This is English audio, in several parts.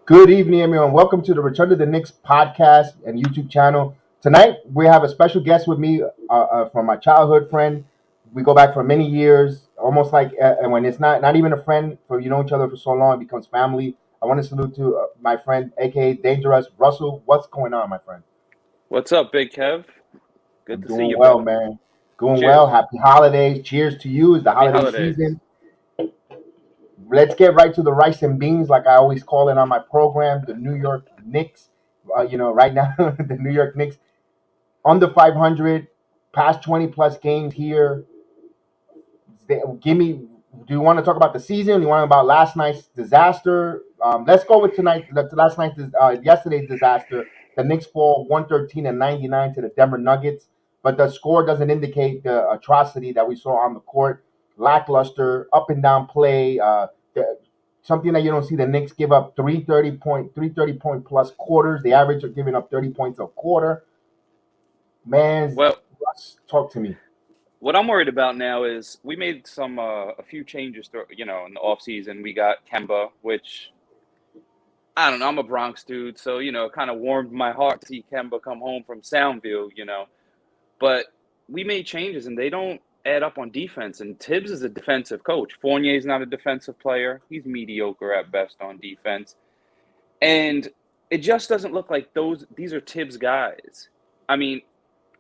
Good evening, everyone. Welcome to the Return to the Knicks podcast and YouTube channel. Tonight, we have a special guest with me from my childhood friend. We go back for many years, almost like, and when it's not even a friend, for you know each other for so long, it becomes family. I want to salute to my friend, aka Dangerous Russell. What's going on, my friend? What's up, Big Kev? Good I'm to see doing you, well, brother. man. Doing well. Cheers. Happy holidays. Cheers to you. It's the Happy holiday holidays. season. Let's get right to the rice and beans, like I always call it on my program. The New York Knicks. Right now, the New York Knicks under 500, past 20 plus games here. Give me. Do you want to talk about the season? Do you want to talk about last night's disaster? Let's go with tonight. Last night's, yesterday's disaster. The Knicks fall 113 and 99 to the Denver Nuggets, but the score doesn't indicate the atrocity that we saw on the court. Lackluster, up and down play. Something that you don't see. The Knicks give up 330 point plus quarters. The average of giving up 30 points a quarter. Man, Well, Russ, talk to me. what I'm worried about now is we made a few changes, in the off season. We got Kemba, which I don't know. I'm a Bronx dude, so it kind of warmed my heart to see Kemba come home from Soundview. But we made changes, and they don't add up on defense. And Tibbs is a defensive coach. Fournier's not a defensive player. He's mediocre at best on defense. And it just doesn't look like these are Tibbs guys. I mean,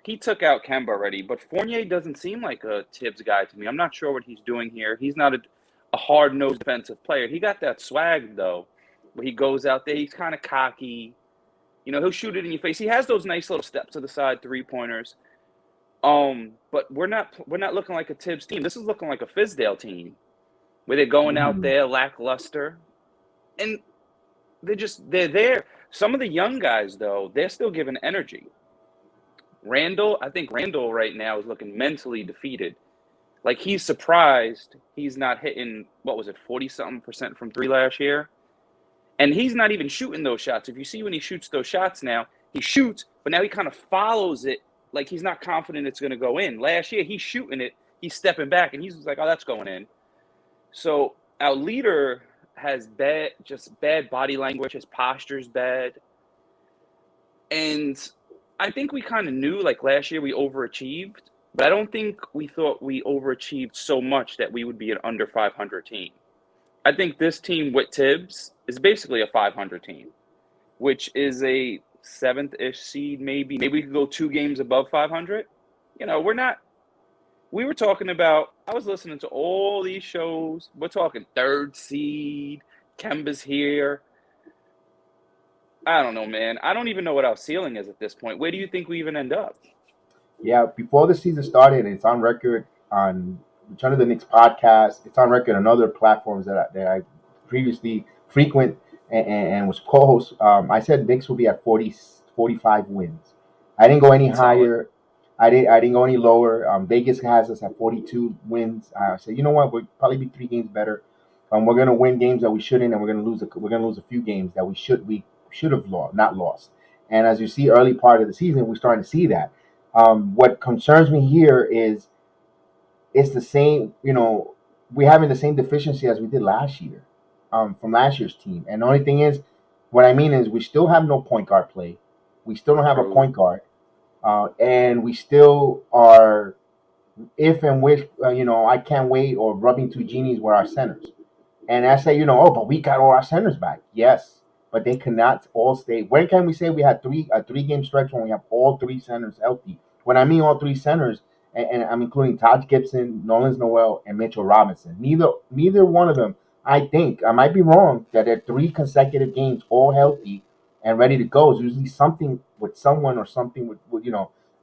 he took out Kemba already, but Fournier doesn't seem like a Tibbs guy to me. I'm not sure what he's doing here. He's not a hard-nosed defensive player. He got that swag, though, where he goes out there. He's kind of cocky. He'll shoot it in your face. He has those nice little steps to the side three-pointers. But we're not looking like a Tibbs team. This is looking like a Fizdale team, where they're going out Mhm. there lackluster. And they're there. Some of the young guys, though, they're still giving energy. I think Randall right now is looking mentally defeated. Like he's surprised he's not hitting, what was it, 40-something% from three last year? And he's not even shooting those shots. If you see when he shoots those shots now, he shoots, but now he kind of follows it like he's not confident it's going to go in. Last year, he's shooting it, he's stepping back, and he's like, oh, that's going in. So our leader has bad body language. His posture's bad. And I think we kind of knew, like last year, we overachieved, but I don't think we thought we overachieved so much that we would be an under 500 team. I think this team with Tibbs is basically a 500 team, which is a seventh-ish seed, maybe. Maybe we could go 2 games above 500. We're not. We were talking about. I was listening to all these shows. We're talking third seed. Kemba's here. I don't know, man. I don't even know what our ceiling is at this point. Where do you think we even end up? Yeah, before the season started, it's on record on Return of the Knicks podcast. It's on record on other platforms that I previously frequent and was co-host. I said Knicks will be at 45 wins. I didn't go any Solid. higher. I didn't go any lower. Vegas has us at 42 wins. I said, you know what? We'll probably be 3 games better. We're gonna win games that we shouldn't, and we're gonna lose a few games that we should have lost, not lost. And as you see, early part of the season, we're starting to see that. What concerns me here is it's the same. We're having the same deficiency as we did last year, from last year's team. And the only thing is, what I mean is, we still have no point guard play. We still don't have a True. point guard, and we still are if and which I can't wait or rubbing two genies were our centers. And I say, oh, but we got all our centers back. Yes, but they cannot all stay. When can we say we had a 3 game stretch when we have all three centers healthy? When I mean all three centers, and I'm including Todd Gibson, Nolan Noel, and Mitchell Robinson. Neither one of them. I think I might be wrong that they're 3 consecutive games all healthy and ready to go. It's usually something with someone or something with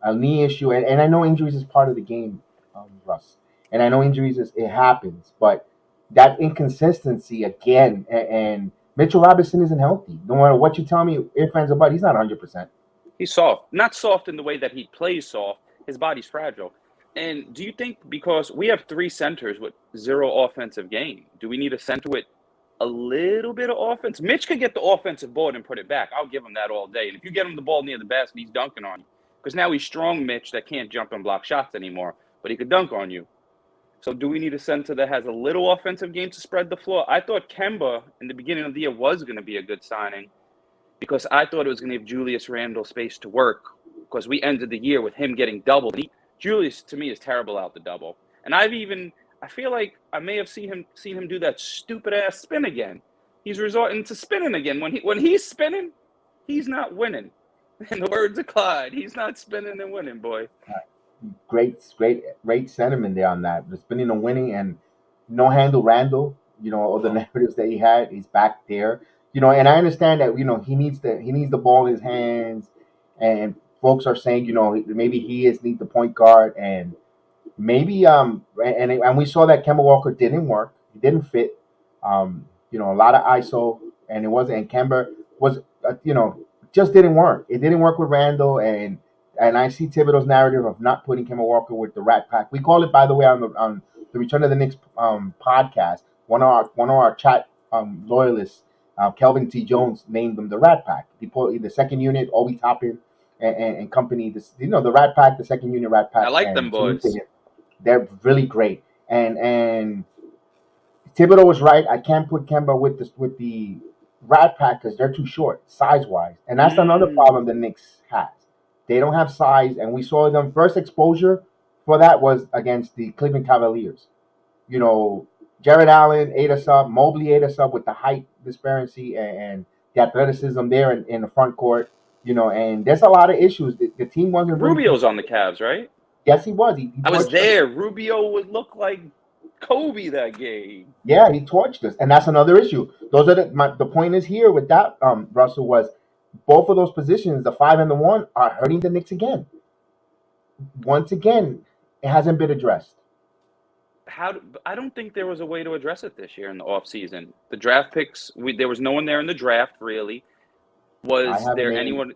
a knee issue. And I know injuries is part of the game, Russ. And I know injuries it happens, but that inconsistency again, and Mitchell Robinson isn't healthy. No matter what you tell me, if fans about, he's not 100%. He's soft. Not soft in the way that he plays soft. His body's fragile. And do you think because we have three centers with zero offensive game, do we need a center with a little bit of offense? Mitch could get the offensive board and put it back. I'll give him that all day. And if you get him the ball near the basket, he's dunking on you. Because now he's strong Mitch that can't jump and block shots anymore, but he could dunk on you. So do we need a center that has a little offensive game to spread the floor? I thought Kemba in the beginning of the year was going to be a good signing because I thought it was going to give Julius Randle space to work because we ended the year with him getting doubled. Julius to me is terrible out the double, and I feel like I may have seen him do that stupid ass spin again. He's resorting to spinning again. When he's spinning, he's not winning. In the words of Clyde, he's not spinning and winning, boy. Great sentiment there on that. The spinning and winning and no handle Randall. All the narratives that he had, he's back there. And I understand that he needs the ball in his hands, and folks are saying maybe he is need the point guard, and maybe and we saw that Kemba Walker didn't work. He didn't fit. A lot of ISO, and it wasn't. And Kemba was just didn't work. It didn't work with Randall, and I see Thibodeau's narrative of not putting Kemba Walker with the Rat Pack. We call it, by the way, on the Return of the Knicks podcast. One of our chat loyalists, Kelvin T. Jones, named them the Rat Pack. The second unit, Obi Toppin and company. The Rat Pack, the second unit Rat I Pack, like them and salute to boys. him. They're really great. And Thibodeau was right. I can't put Kemba with the Rat Pack because they're too short size wise, and that's another problem the Knicks has. They don't have size, and we saw them first exposure for that was against the Cleveland Cavaliers. You know, Jared Allen ate us up, Mobley ate us up with the height disparity and the athleticism there in the front court. And there's a lot of issues. The team wasn't really Rubio's on prepared. the Cavs, right? Yes, he was. He I was torched us. there. Rubio would look like Kobe that game. Yeah, he torched us, and that's another issue. Those are the point is here with that. Russell was both of those positions, the 5 and the 1, are hurting the Knicks again. Once again, it hasn't been addressed. I don't think there was a way to address it this year in the offseason. The draft picks, there was no one there in the draft really. I Was have a there name. anyone?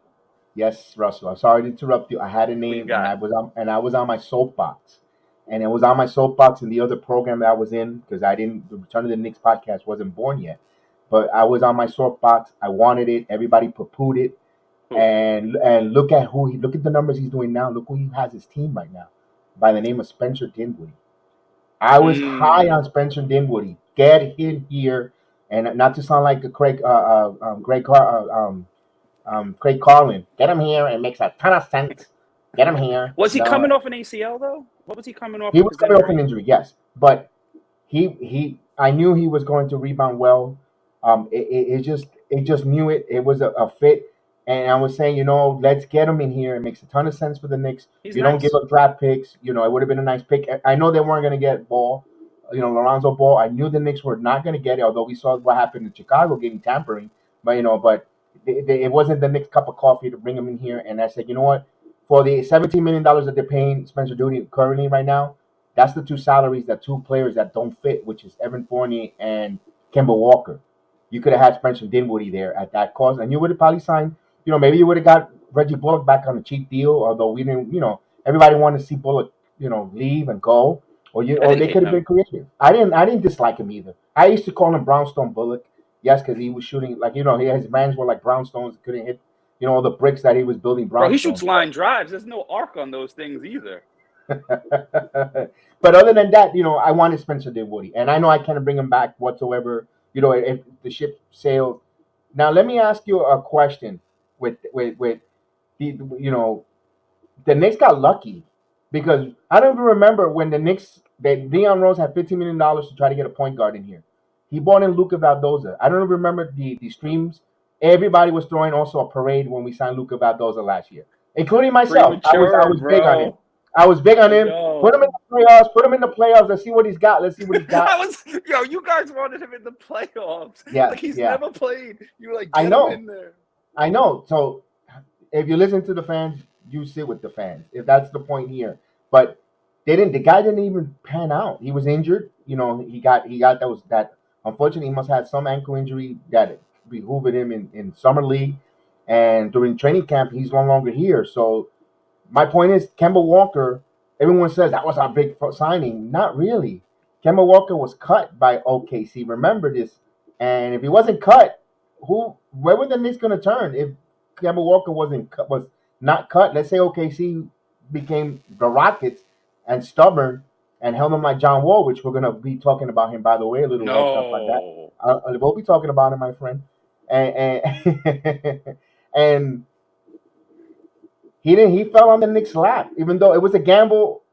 Yes, Russell. I'm sorry to interrupt you. I had a Who you name, and got? I was on my soapbox, and it was on my soapbox in the other program that I was in because I didn't. The Return of the Knicks podcast wasn't born yet, but I was on my soapbox. I wanted it. Everybody poo-pooed it, Who? and look at the numbers he's doing now. Look who he has his team right now, by the name of Spencer Dinwiddie. I was high on Mm. Spencer Dinwiddie. Get him here, and not to sound like a Craig Carlin. Get him here. It makes a ton of sense. Get him here. Was he No, coming off an ACL though? What was he coming off he with was his coming off an injury? injury, yes, but I knew he was going to rebound well. It just knew it. It was a fit, and I was saying, let's get him in here. It makes a ton of sense for the Knicks. He's You don't give nice. up draft picks. It would have been a nice pick. I know they weren't going to get Ball, Lorenzo Ball. I knew the Knicks were not going to get it, although we saw what happened in Chicago getting tampering. But it wasn't the Knicks' cup of coffee to bring him in here. And I said, you know what? For the $17 million that they're paying Spencer Dinwiddie currently right now, that's the two salaries that two players that don't fit, which is Evan Fournier and Kemba Walker. You could have had Spencer Dinwiddie there at that cost, and you would have probably signed. Maybe you would have got Reggie Bullock back on a cheap deal, although we didn't. Everybody wanted to see Bullock, leave and go, I or didn't they hate could have been him. creative. I didn't dislike him either. I used to call him Brownstone Bullock, yes, because he was shooting like his hands were like brownstones, couldn't hit, all the bricks that he was building Bro, he shoots brownstones. line drives. There's no arc on those things either. But other than that, I wanted Spencer Dinwiddie, and I know I can't bring him back whatsoever. If the ship sailed. Now, let me ask you a question. With the the Knicks got lucky because I don't even remember when the Knicks that Leon Rose had $15 million to try to get a point guard in here. He brought in Luka Valdoza. I don't even remember the streams. Everybody was throwing also a parade when we signed Luka Valdoza last year, including myself. I Premature, was big on him. bro. I was big on I him. Put him in know. the playoffs. Put him in the playoffs. Let's see what he's got. Let's see what he's got. You guys wanted him in the playoffs. Yeah, Like he's yeah. never played. You were like, I get him know. in there. I know. So if you listen to the fans, you sit with the fans. If that's the point here, but they didn't. The guy didn't even pan out. He was injured. He got that. Unfortunately, he must have had some ankle injury that behooved him in summer league, and during training camp, he's no longer here. So my point is, Kemba Walker. Everyone says that was our big signing. Not really. Kemba Walker was cut by OKC. Remember this. And if he wasn't cut, where were the Knicks going to turn if Kemba Walker was not cut? Let's say OKC became the Rockets and stubborn. and held him like John Wall, which we're gonna be talking about him, by the way. A little heads up on that. No. We'll be talking about him, my friend, and and he didn't. He fell on the Knicks' lap, even though it was a gamble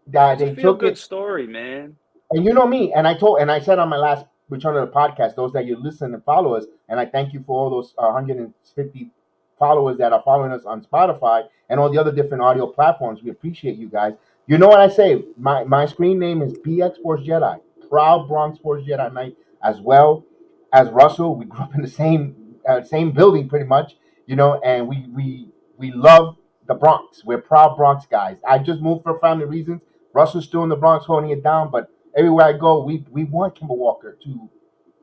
that It's a they feel took good it. story, man. And you know me, and I said on my last return of the podcast, those that you listen and follow us, and I thank you for all those 150 followers that are following us on Spotify and all the other different audio platforms. We appreciate you guys. You know what I say? My screen name is BX Sports Jedi, proud Bronx Sports Jedi Knight, as well as Russell. We grew up in the same building, pretty much, and we love the Bronx. We're proud Bronx guys. I just moved for family reasons. Russell's still in the Bronx holding it down, but everywhere I go, we want Kimball Walker to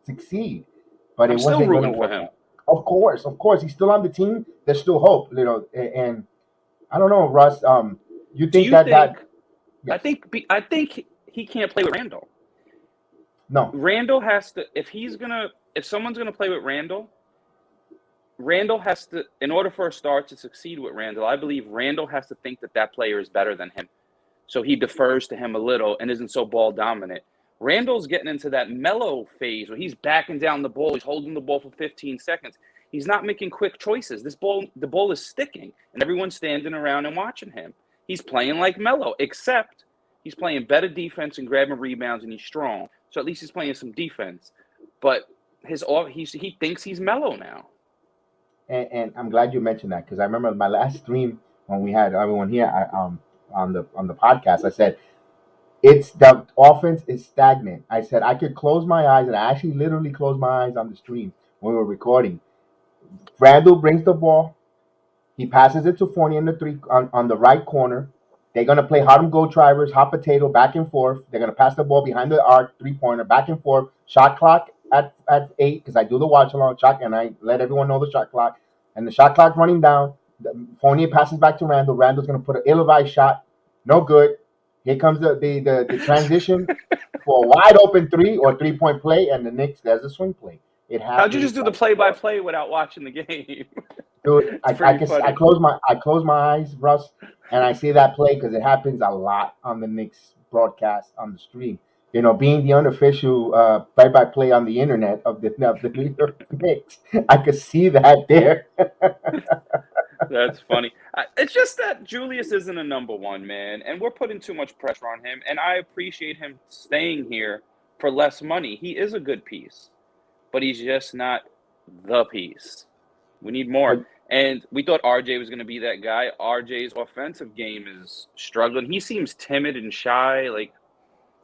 succeed, but it I'm still wasn't going to rooting for work him. out. Of course, he's still on the team. There's still hope, and I don't know, Russ. You Do think you that think? I yes, think. I think he can't play with Randall. no, Randall has to. If someone's gonna play with Randall, Randall has to. In order for a star to succeed with Randall, I believe Randall has to think that that player is better than him. So he defers to him a little and isn't so ball dominant. Randall's getting into that mellow phase where he's backing down the ball, he's holding the ball for 15 seconds. He's not making quick choices. The ball is sticking, and everyone's standing around and watching him. He's playing like Melo, except he's playing better defense and grabbing rebounds, and he's strong. So at least he's playing some defense. But he thinks he's Melo now. and I'm glad you mentioned that because I remember my last stream when we had everyone here on the podcast. I said it's the offense is stagnant. I said I could close my eyes, and I actually literally closed my eyes on the stream when we were recording. Randall brings the ball. He passes it to Fournier in the three on the right corner. They're gonna play Harlem Gold Drivers, hot potato, back and forth. They're gonna pass the ball behind the arc, 3-pointer, back and forth. Shot clock at 8 because I do the watch along shot and I let everyone know the shot clock. And the shot clock running down. Fournier passes back to Randall. Randall's gonna put an ill-advised shot, no good. Here comes the transition for a wide open 3 or 3-point play, and the Knicks there's a swing play. It How'd you happens just do the like play-by-play without watching the game? dude, It's pretty funny. I close my eyes, Russ, and I see that play because it happens a lot on the Knicks broadcast on the stream. Being the unofficial play-by-play on the internet of the New York Knicks, I could see that there. That's funny. It's just that Julius isn't a number one, man, and we're putting too much pressure on him. And I appreciate him staying here for less money. He is a good piece, but he's just not the piece. We need more. But And we thought RJ was going to be that guy. RJ's offensive game is struggling. He seems timid and shy. Like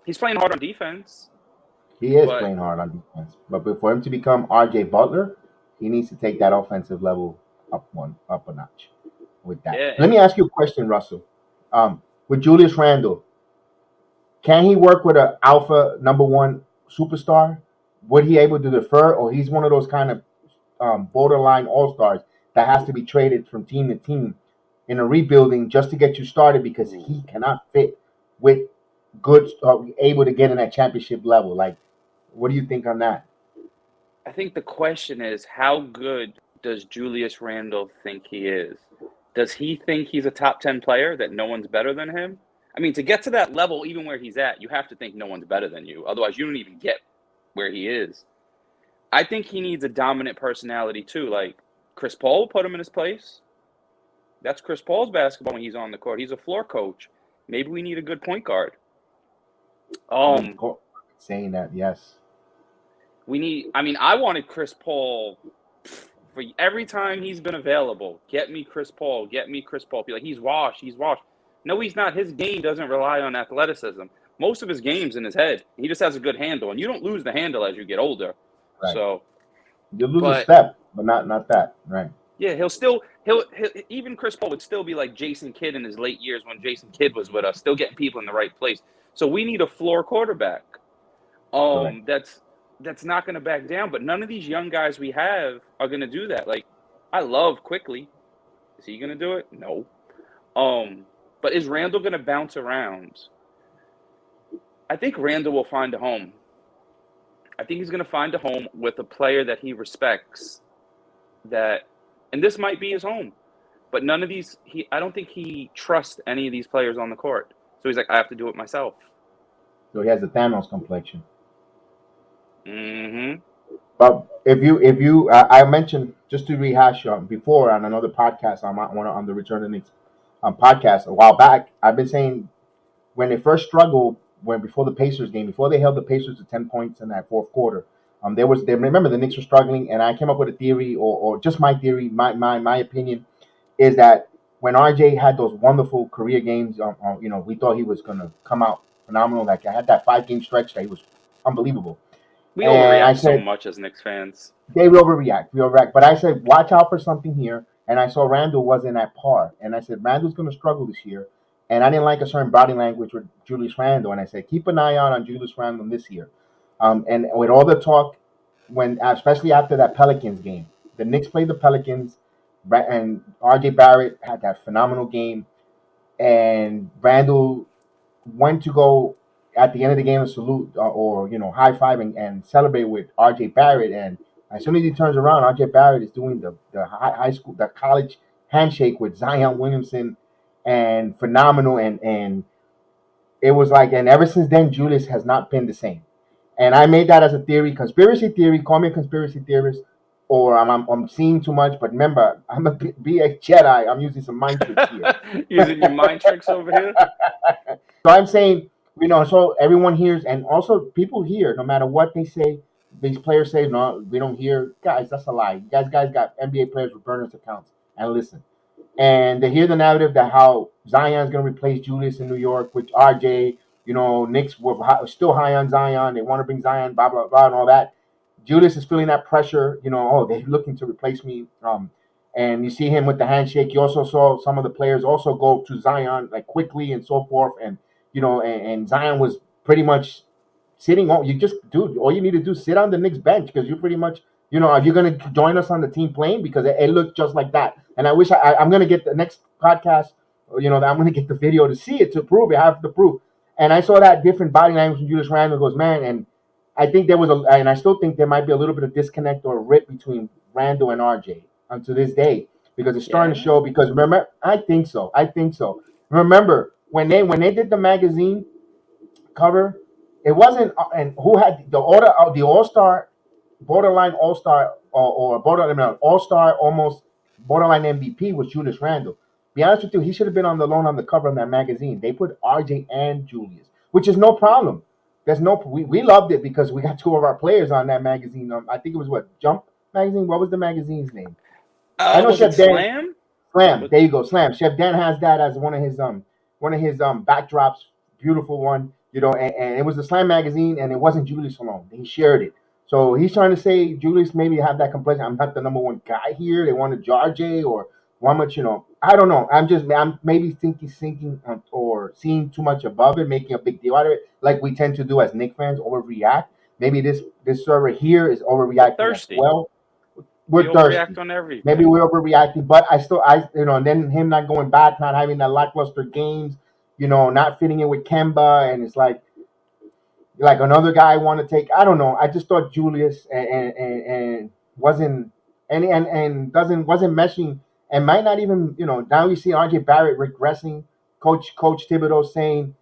he's playing hard on defense, he is but playing hard on defense. But for him to become R.J. Butler, he needs to take that offensive level up a notch. With that, yeah. let me And ask you a question, Russell. With Julius Randle, can he work with an alpha number one superstar? Would he able to defer, or he's one of those kind of borderline all stars that has to be traded from team to team in a rebuilding just to get you started because he cannot fit with good, able to get in that championship level? Like, what do you think on that? I think the question is, how good does Julius Randle think he is? Does he think he's a top 10 player, that no one's better than him? I mean, to get to that level, even where he's at, you have to think no one's better than you. Otherwise, you don't even get where he is. I think he needs a dominant personality too. Like Chris Paul will put him in his place. That's Chris Paul's basketball when he's on the court. He's a floor coach. Maybe we need a good point guard. You Um, saying that? Yes. I mean, I wanted Chris Paul for every time he's been available. Get me Chris Paul. Get me Chris Paul. Be like, he's washed. He's washed. No, he's not. His game doesn't rely on athleticism. Most of his game's in his head. He just has a good handle, and you don't lose the handle as you get older. Right. So, You lose a but step, but not that. Right. yeah, he'll even Chris Paul would still be like Jason Kidd in his late years when Jason Kidd was with us, still getting people in the right place. So we need a floor quarterback. Correct. That's not going to back down. But none of these young guys we have are going to do that. Like, I love Quickly. Is he going to do it? No. But is Randall going to bounce around? I think Randall will find a home. I think he's going to find a home with a player that he respects. And this might be his home. But none of these, I don't think he trusts any of these players on the court. So he's like, I have to do it myself. So he has the Thanos complexion. Mm-hmm. But I mentioned, just to rehash before on another podcast on the Return to Knicks podcast a while back. I've been saying when they first struggled, when before the Pacers game, before they held the Pacers to 10 points in that fourth quarter, they remember the Knicks were struggling, and I came up with a theory, or just my theory, my opinion is that when RJ had those wonderful career games, we thought he was gonna come out phenomenal. Like I had that 5 game stretch that he was unbelievable, We and I overreact so said much as Knicks fans. they will overreact. We overreact. But I said, watch out for something here. And I saw Randall wasn't at par. And I said, Randall's going to struggle this year. And I didn't like a certain body language with Julius Randle. And I said, keep an eye on Julius Randle this year. And with all the talk, especially after that Pelicans game, the Knicks played the Pelicans, and RJ Barrett had that phenomenal game. And Randall went to go at the end of the game to salute or high five and celebrate with RJ Barrett, and as soon as he turns around, RJ Barrett is doing the high school, the college handshake with Zion Williamson, and phenomenal, and it was like, and ever since then Julius has not been the same. And I made that as a theory, conspiracy theory. Call me a conspiracy theorist, or I'm seeing too much. But remember, I'm a Jedi. I'm using some mind tricks here. Using your mind tricks over here. So I'm saying, so everyone hears, and also people hear, no matter what they say, these players say, no, we don't hear. Guys, that's a lie. You guys got NBA players with burners accounts, and listen. And they hear the narrative that how Zion's going to replace Julius in New York with RJ. Knicks were still high on Zion. They want to bring Zion, blah, blah, blah, and all that. Julius is feeling that pressure, oh, they're looking to replace me. And you see him with the handshake. You also saw some of the players also go to Zion like quickly and so forth. And and Zion was pretty much sitting on. You just, dude, all you need to do is sit on the Knicks bench, because you pretty much, are you going to join us on the team playing? Because it looked just like that. And I wish I'm going to get the next podcast. I'm going to get the video to see it, to prove it. I have the proof. And I saw that different body language from Julius Randle. Goes, man, and I think there was and I still think there might be a little bit of disconnect or a rip between Randle and RJ unto this day, because it's starting to Yeah. show. Because remember, I think so. Remember when they did the magazine cover, it wasn't, and who had the order of the All Star, borderline All Star, or borderline All Star, almost borderline MVP was Julius Randle. Be honest with you, he should have been on the loan on the cover of that magazine. They put RJ and Julius, which is no problem. There's no we loved it because we got two of our players on that magazine. I think it was what, Jump magazine. What was the magazine's name? I know Was it Chef Dan. Slam? Slam. But There you go. Slam. Chef Dan has that as one of his backdrops. Beautiful one. And it was the Slam magazine, and it wasn't Julius alone. He shared it. So he's trying to say Julius maybe have that complexion. I'm not the number one guy here. They wanted RJ or one much. I don't know. I'm maybe thinking or seeing too much above it, making a big deal out of it, like we tend to do as Knicks fans, overreact. Maybe this server here is we're overreacting as thirsty. well. We We're overreact thirsty. on Maybe everything. we're overreacting, but and then him not going back, not having that lackluster games, not fitting in with Kemba, and it's like another guy I want to take. I don't know. I just thought Julius and wasn't and doesn't wasn't meshing, and might not even, now you see RJ Barrett regressing. Coach Thibodeau saying,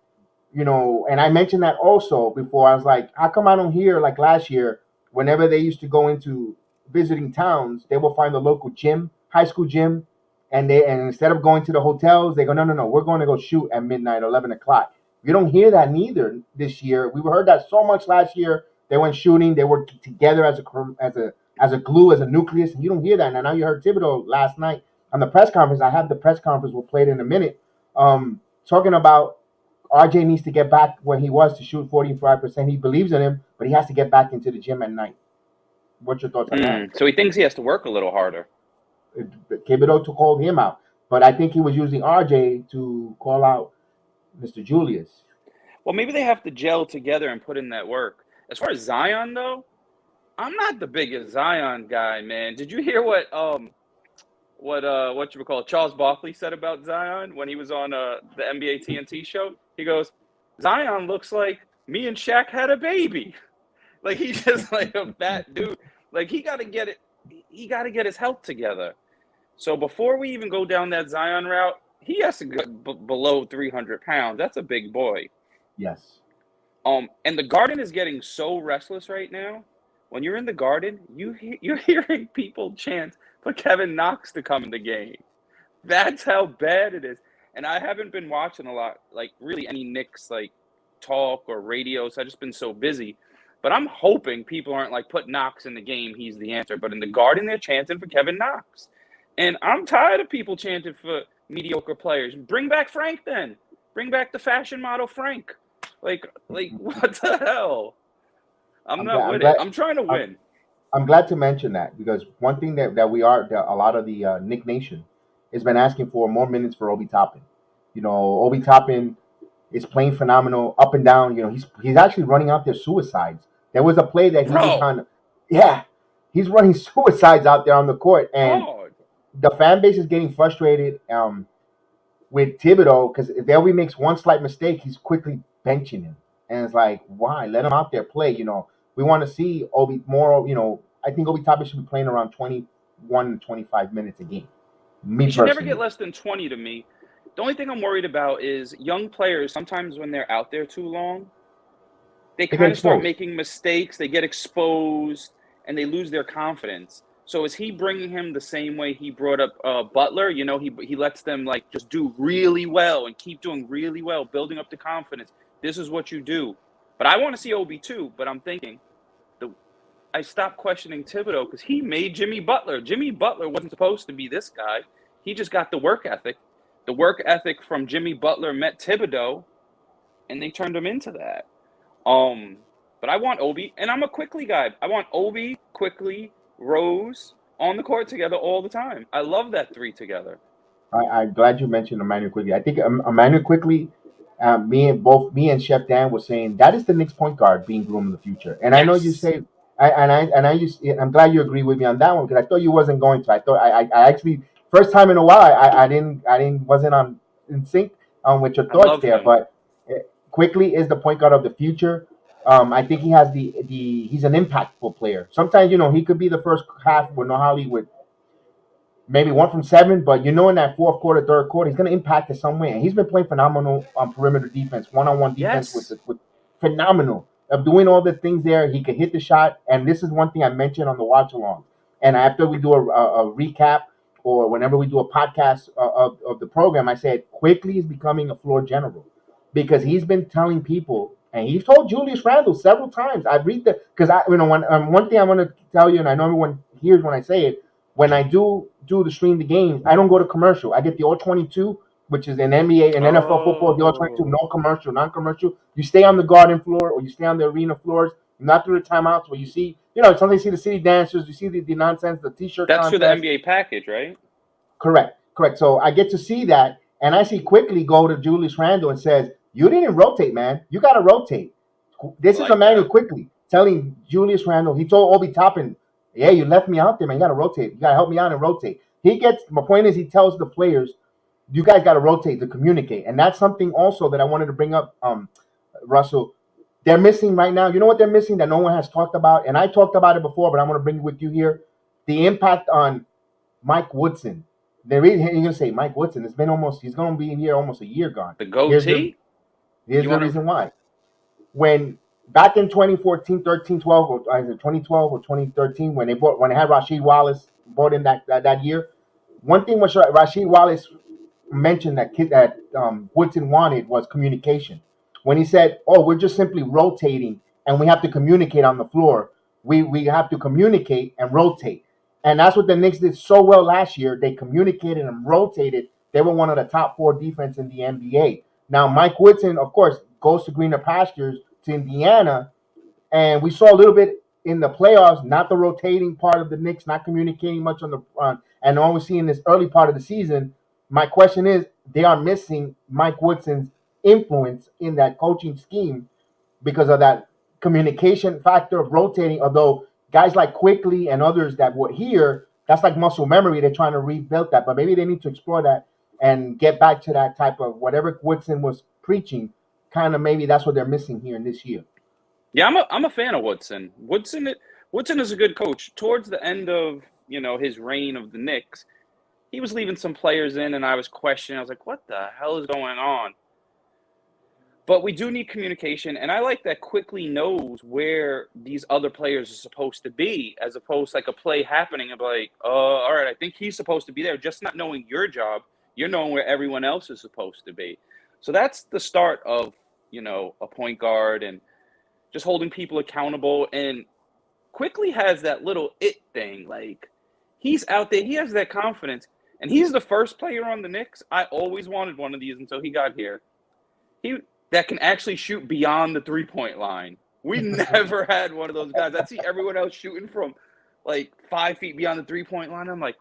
and I mentioned that also before. I was like, how come I don't hear, like last year, whenever they used to go into visiting towns, they will find the local gym, high school gym, and instead of going to the hotels, they go, no, no, no, we're going to go shoot at midnight, 11 o'clock. You don't hear that neither this year. We heard that so much last year. They went shooting. They were together as a glue, as a nucleus, and you don't hear that. And now you heard Thibodeau last night on the press conference. I have the press conference. We'll play it in a minute. Talking about RJ needs to get back where he was to shoot 45%. He believes in him, but he has to get back into the gym at night. What's your thoughts on that? So he thinks he has to work a little harder. Thibodeau to call him out, but I think he was using RJ to call out Mr. Julius. Well, maybe they have to gel together and put in that work. As far as Zion, though, I'm not the biggest Zion guy, man. Did you hear what you would call Charles Barkley said about Zion when he was on the NBA TNT show? He goes, Zion looks like me and Shaq had a baby. Like he's just like a fat dude. Like he got to get it. He got to get his health together. So before we even go down that Zion route, he has to go below 300 pounds. That's a big boy. Yes. And the Garden is getting so restless right now. When you're in the Garden, you're hearing people chant for Kevin Knox to come in the game. That's how bad it is. And I haven't been watching a lot, like really any Knicks like talk or radio. So I've just been so busy. But I'm hoping people aren't like put Knox in the game. He's the answer. But in the Garden, they're chanting for Kevin Knox. And I'm tired of people chanting for mediocre players. Bring back Frank then. Bring back the fashion model Frank. Like what the hell? I'm I'm not glad. I'm with it. glad. I'm trying to I'm, win. I'm glad to mention that because one thing that a lot of the Nick Nation has been asking for more minutes for Obi Toppin. Obi Toppin is playing phenomenal up and down. He's actually running out there suicides. There was a play that he was Bro, on. Yeah, he's running suicides out there on the court, and hard. the fan base is getting frustrated with Thibodeau because if Elby makes one slight mistake, he's quickly benching him, and it's like, why? Let him out there play. We want to see Obi more. I think Obi Toppin should be playing around 21 to 25 minutes a game. Me He should never get personally, less than 20 to me. The only thing I'm worried about is young players, sometimes when they're out there too long, they they get kind of start exposed. making mistakes, they get exposed, and they lose their confidence. So is he bringing him the same way he brought up Butler? He lets them like just do really well and keep doing really well, building up the confidence. This is what you do. But I want to see Obi too. But I'm thinking I stopped questioning Thibodeau because he made Jimmy Butler. Jimmy Butler wasn't supposed to be this guy. He just got the work ethic. The work ethic from Jimmy Butler met Thibodeau, and they turned him into that. But I want Obi, and I'm a Quickly guy. I want Obi, Quickly, Rose on the court together all the time. I love that three together. I'm glad you mentioned Emmanuel Quickly. I think Emmanuel Quickly, me and Chef Dan were saying that is the next point guard being groomed in the future. And I know you Yes, say, I'm glad you agree with me on that one because I thought you wasn't going to. I thought I actually first time in a while I didn't wasn't on in sync with your I thoughts love there. him. But Quickly is the point guard of the future. I think he has he's an impactful player. Sometimes he could be the first half with no Hollywood maybe 1 from 7, but in that fourth quarter, third quarter, he's going to impact it some way. And he's been playing phenomenal on perimeter defense, one-on-one defense Yes, with phenomenal of doing all the things there. He can hit the shot, and this is one thing I mentioned on the watch along. And after we do a recap or whenever we do a podcast of the program, I said quickly is becoming a floor general because he's been telling people. And he's told Julius Randle several times. I read the because one thing I'm going to tell you, and I know everyone hears when I say it when I do the stream the games, I don't go to commercial. I get the all 22, which is an NBA and NFL football, the all 22, oh, no commercial, non-commercial. You stay on the garden floor or you stay on the arena floors, not through the timeouts where you see, sometimes you see the city dancers, you see the nonsense, the t-shirt that's for the contest. NBA package, right? Correct. So I get to see that, and I see quickly go to Julius Randle and says, "You didn't rotate, man. You got to rotate." I This is like Emmanuel that. quickly telling Julius Randle. He told Obi Toppin, "Yeah, you left me out there, man. You got to rotate. You got to help me out and rotate." My point is, he tells the players, "You guys got to rotate to communicate," and that's something also that I wanted to bring up, Russell. They're missing right now. You know what they're missing that no one has talked about, and I talked about it before, but I'm going to bring it with you here. The impact on Mike Woodson. You're gonna say Mike Woodson. He's gonna be in here almost a year gone. The Here's the goatee? here's You the want to? reason why. When back in 2014, 13, 12, or is it 2012 or 2013, when they had Rasheed Wallace brought in that year, one thing was Rasheed Wallace mentioned that Woodson wanted was communication. When he said, "Oh, we're just simply rotating, and we have to communicate on the floor. We have to communicate and rotate." And that's what the Knicks did so well last year. They communicated and rotated. They were one of the top four defense in the NBA. Now, Mike Woodson, of course, goes to greener pastures to Indiana, and we saw a little bit in the playoffs, not the rotating part of the Knicks, not communicating much on the front, and all we see in this early part of the season. My question is, they are missing Mike Woodson's influence in that coaching scheme because of that communication factor of rotating. Although guys like Quickly and others that were here, that's like muscle memory. They're trying to rebuild that, but maybe they need to explore that and get back to that type of whatever Woodson was preaching. Kind of maybe that's what they're missing here in this year. Yeah, I'm a fan of Woodson. Woodson is a good coach. Towards the end of his reign of the Knicks, he was leaving some players in, and I was questioning. I was like, "What the hell is going on?" But we do need communication, and I like that Quickly knows where these other players are supposed to be, as opposed to like a play happening and be like, all right, I think he's supposed to be there. Just not knowing your job, you're knowing where everyone else is supposed to be. So that's the start of, a point guard and just holding people accountable. And Quickly has that little it thing. Like, he's out there, he has that confidence, and he's the first player on the Knicks. I always wanted one of these until he got here. He that can actually shoot beyond the 3-point line. We never had one of those guys. I see everyone else shooting from like 5 feet beyond the 3-point line. I'm like,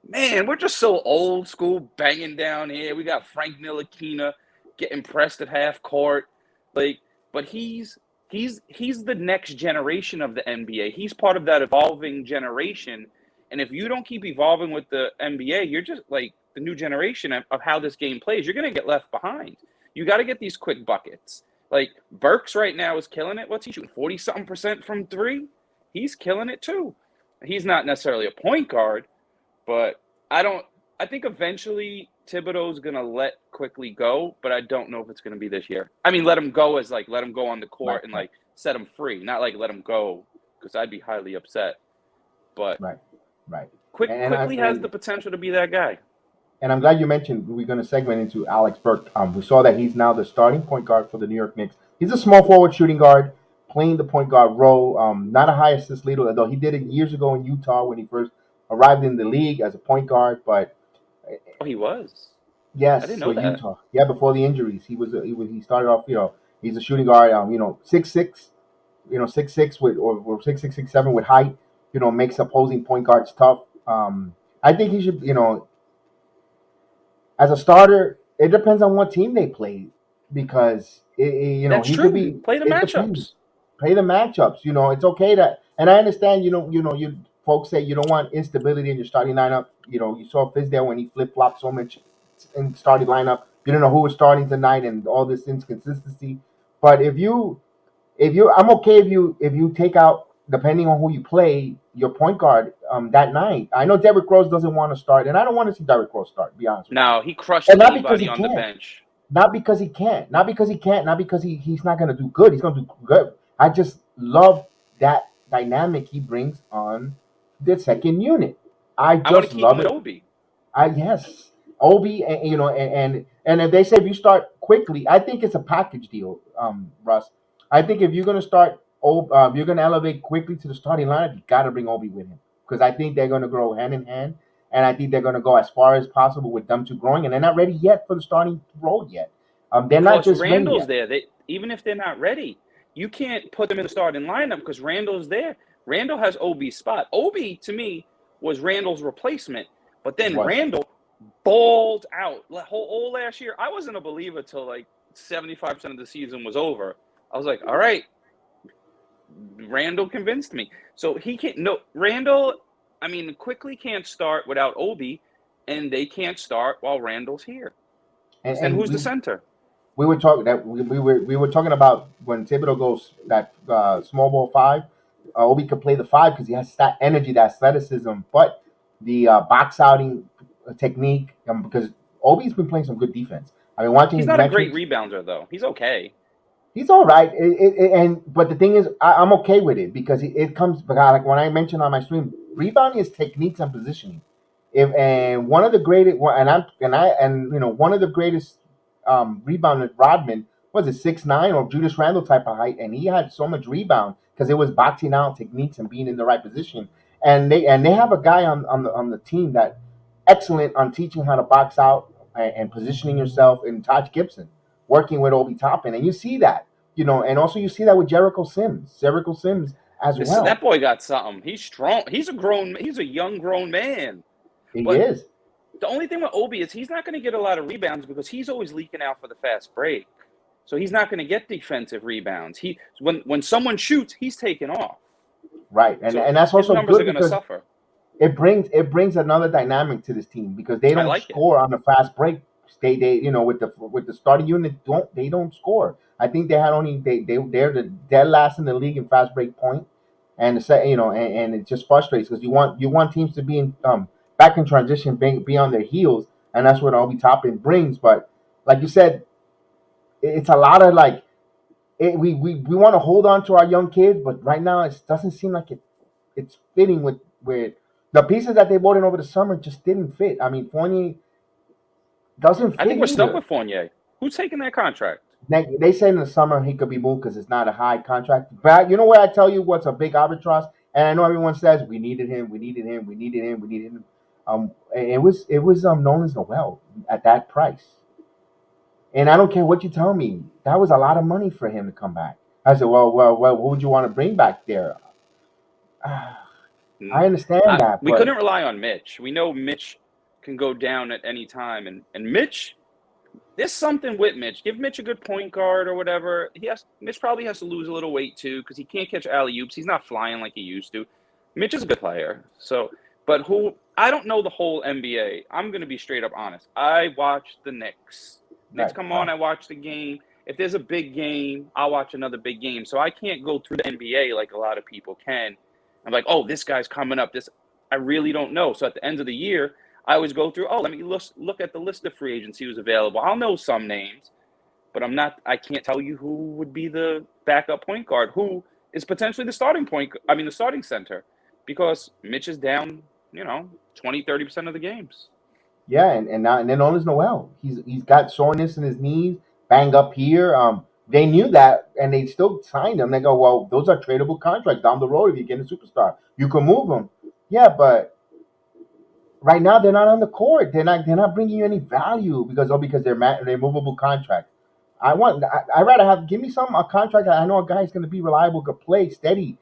man, we're just so old school, banging down here. We got Frank Ntilikina getting pressed at half court, like, but he's the next generation of the NBA. He's part of that evolving generation, and if you don't keep evolving with the NBA, you're just like the new generation of how this game plays. You're going to get left behind. You got to get these quick buckets. Like Burks right now is killing it. What's he shooting? 40-something% from three. He's killing it too. He's not necessarily a point guard, but I think eventually Thibodeau's going to let Quickly go, but I don't know if it's going to be this year. I mean, let him go as like, let him go on the court and like set him free, not like let him go, because I'd be highly upset. But right. Quickly has the potential to be that guy. And I'm glad you mentioned we're going to segment into Alex Burke. We saw that he's now the starting point guard for the New York Knicks. He's a small forward shooting guard, playing the point guard role. Not a high assist leader, although he did it years ago in Utah when he first arrived in the league as a point guard. But he was. Yes, I didn't know that. Utah. Yeah, before the injuries, he started off. He's a shooting guard. 6'6", 6'6" with or 6'6", 6'7" with height. Makes opposing point guards tough. I think he should. As a starter, it depends on what team they play, because That's he true. could be play the matchups. Play the matchups. It's okay that, and I understand. You folks say you don't want instability in your starting lineup. You saw Fizdale when he flip flopped so much in the starting lineup. You don't know who was starting tonight and all this inconsistency. But I'm okay if you take out, depending on who you play, your point guard that night. I know Derrick Rose doesn't want to start, and I don't want to see Derrick Rose start, to be honest with you. No, he crushed And anybody on the bench. Not because he can't. Not because he's not going to do good. He's going to do good. I just love that dynamic he brings on the second unit. I want to just keep love him it. with Obi. Yes, Obi, and if they say if you start Quickly, I think it's a package deal, Russ. I think if you're going to start, you're going to elevate Quickly to the starting lineup, you got to bring Obi with him, because I think they're going to grow hand in hand, and I think they're going to go as far as possible with them two growing, and they're not ready yet for the starting role yet. They're not just Randall's ready yet. there. Even if they're not ready, you can't put them in the starting lineup because Randall's there. Randall has Obi's spot. Obi, to me, was Randall's replacement, but then Randall balled out. Whole last year, I wasn't a believer till like 75% of the season was over. I was like, all right, Randall convinced me. So he can't. No, Randall. I mean, Quickly can't start without Obi, and they can't start while Randall's here. And who's the center? We were talking that we were talking about when Thibodeau goes that small ball five. Obi could play the five because he has that energy, that athleticism, but the box outing technique. Because Obi's been playing some good defense. I mean, watching. He's not a great rebounder though. He's okay. He's all right, but the thing is, I'm okay with it because it comes. Like when I mentioned on my stream, rebounding is techniques and positioning. And one of the greatest, one of the greatest rebounders, Rodman, was it 6'9" or Julius Randle type of height, and he had so much rebound because it was boxing out techniques and being in the right position. And they have a guy on the team that excellent on teaching how to box out and positioning yourself, in Taj Gibson, working with Obi Toppin, and you see that, and also you see that with Jericho Sims as well. That boy got something. He's strong. He's a young grown man. He is. The only thing with Obi is he's not going to get a lot of rebounds because he's always leaking out for the fast break. So he's not going to get defensive rebounds. When someone shoots, he's taking off. Right, and that's also his numbers good are going to suffer. It brings another dynamic to this team because they don't score on the fast break. They with the starting unit they don't score. I think they had only they're dead last in the league in fast break point, and and it just frustrates because you want teams to be in back in transition, be on their heels, and that's what Obi Toppin brings. But like you said, it's a lot of like we want to hold on to our young kids, but right now it doesn't seem like it's fitting with the pieces that they bought in over the summer just didn't fit. I mean, Fournier doesn't I think fit we're stuck either. with Fournier. Who's taking that contract? They say in the summer he could be moved because it's not a high contract. But you know where I tell you what's a big arbitrage, and I know everyone says we needed him, we needed him, we needed him, we needed him. It was Nolan's Noel at that price, and I don't care what you tell me. That was a lot of money for him to come back. I said, well, what would you want to bring back there? I understand that, We but couldn't rely on Mitch. We know Mitch can go down at any time, and Mitch, there's something with Mitch. Give Mitch a good point guard or whatever. Mitch probably has to lose a little weight too because he can't catch alley oops. He's not flying like he used to. Mitch is a good player. So, but who I don't know the whole NBA. I'm gonna be straight up honest. I watch the Knicks. Knicks right, come on, right, I watch the game. If there's a big game, I'll watch another big game. So I can't go through the NBA like a lot of people can. I'm like, oh, this guy's coming up. This I really don't know. So at the end of the year, I always go through, oh, let me look at the list of free agents who's available. I'll know some names, but I can't tell you who would be the backup point guard, who is potentially the the starting center, because Mitch is down, 20-30% of the games. yeah, and then on is Noel. He's got soreness in his knees, banged up here. They knew that, and they still signed him. They go, well, those are tradable contracts down the road. If you get a superstar, you can move them. Yeah, but right now they're not on the court. They're not bringing you any value because they're movable contracts. I rather have give me a contract that I know a guy's going to be reliable, could play steady.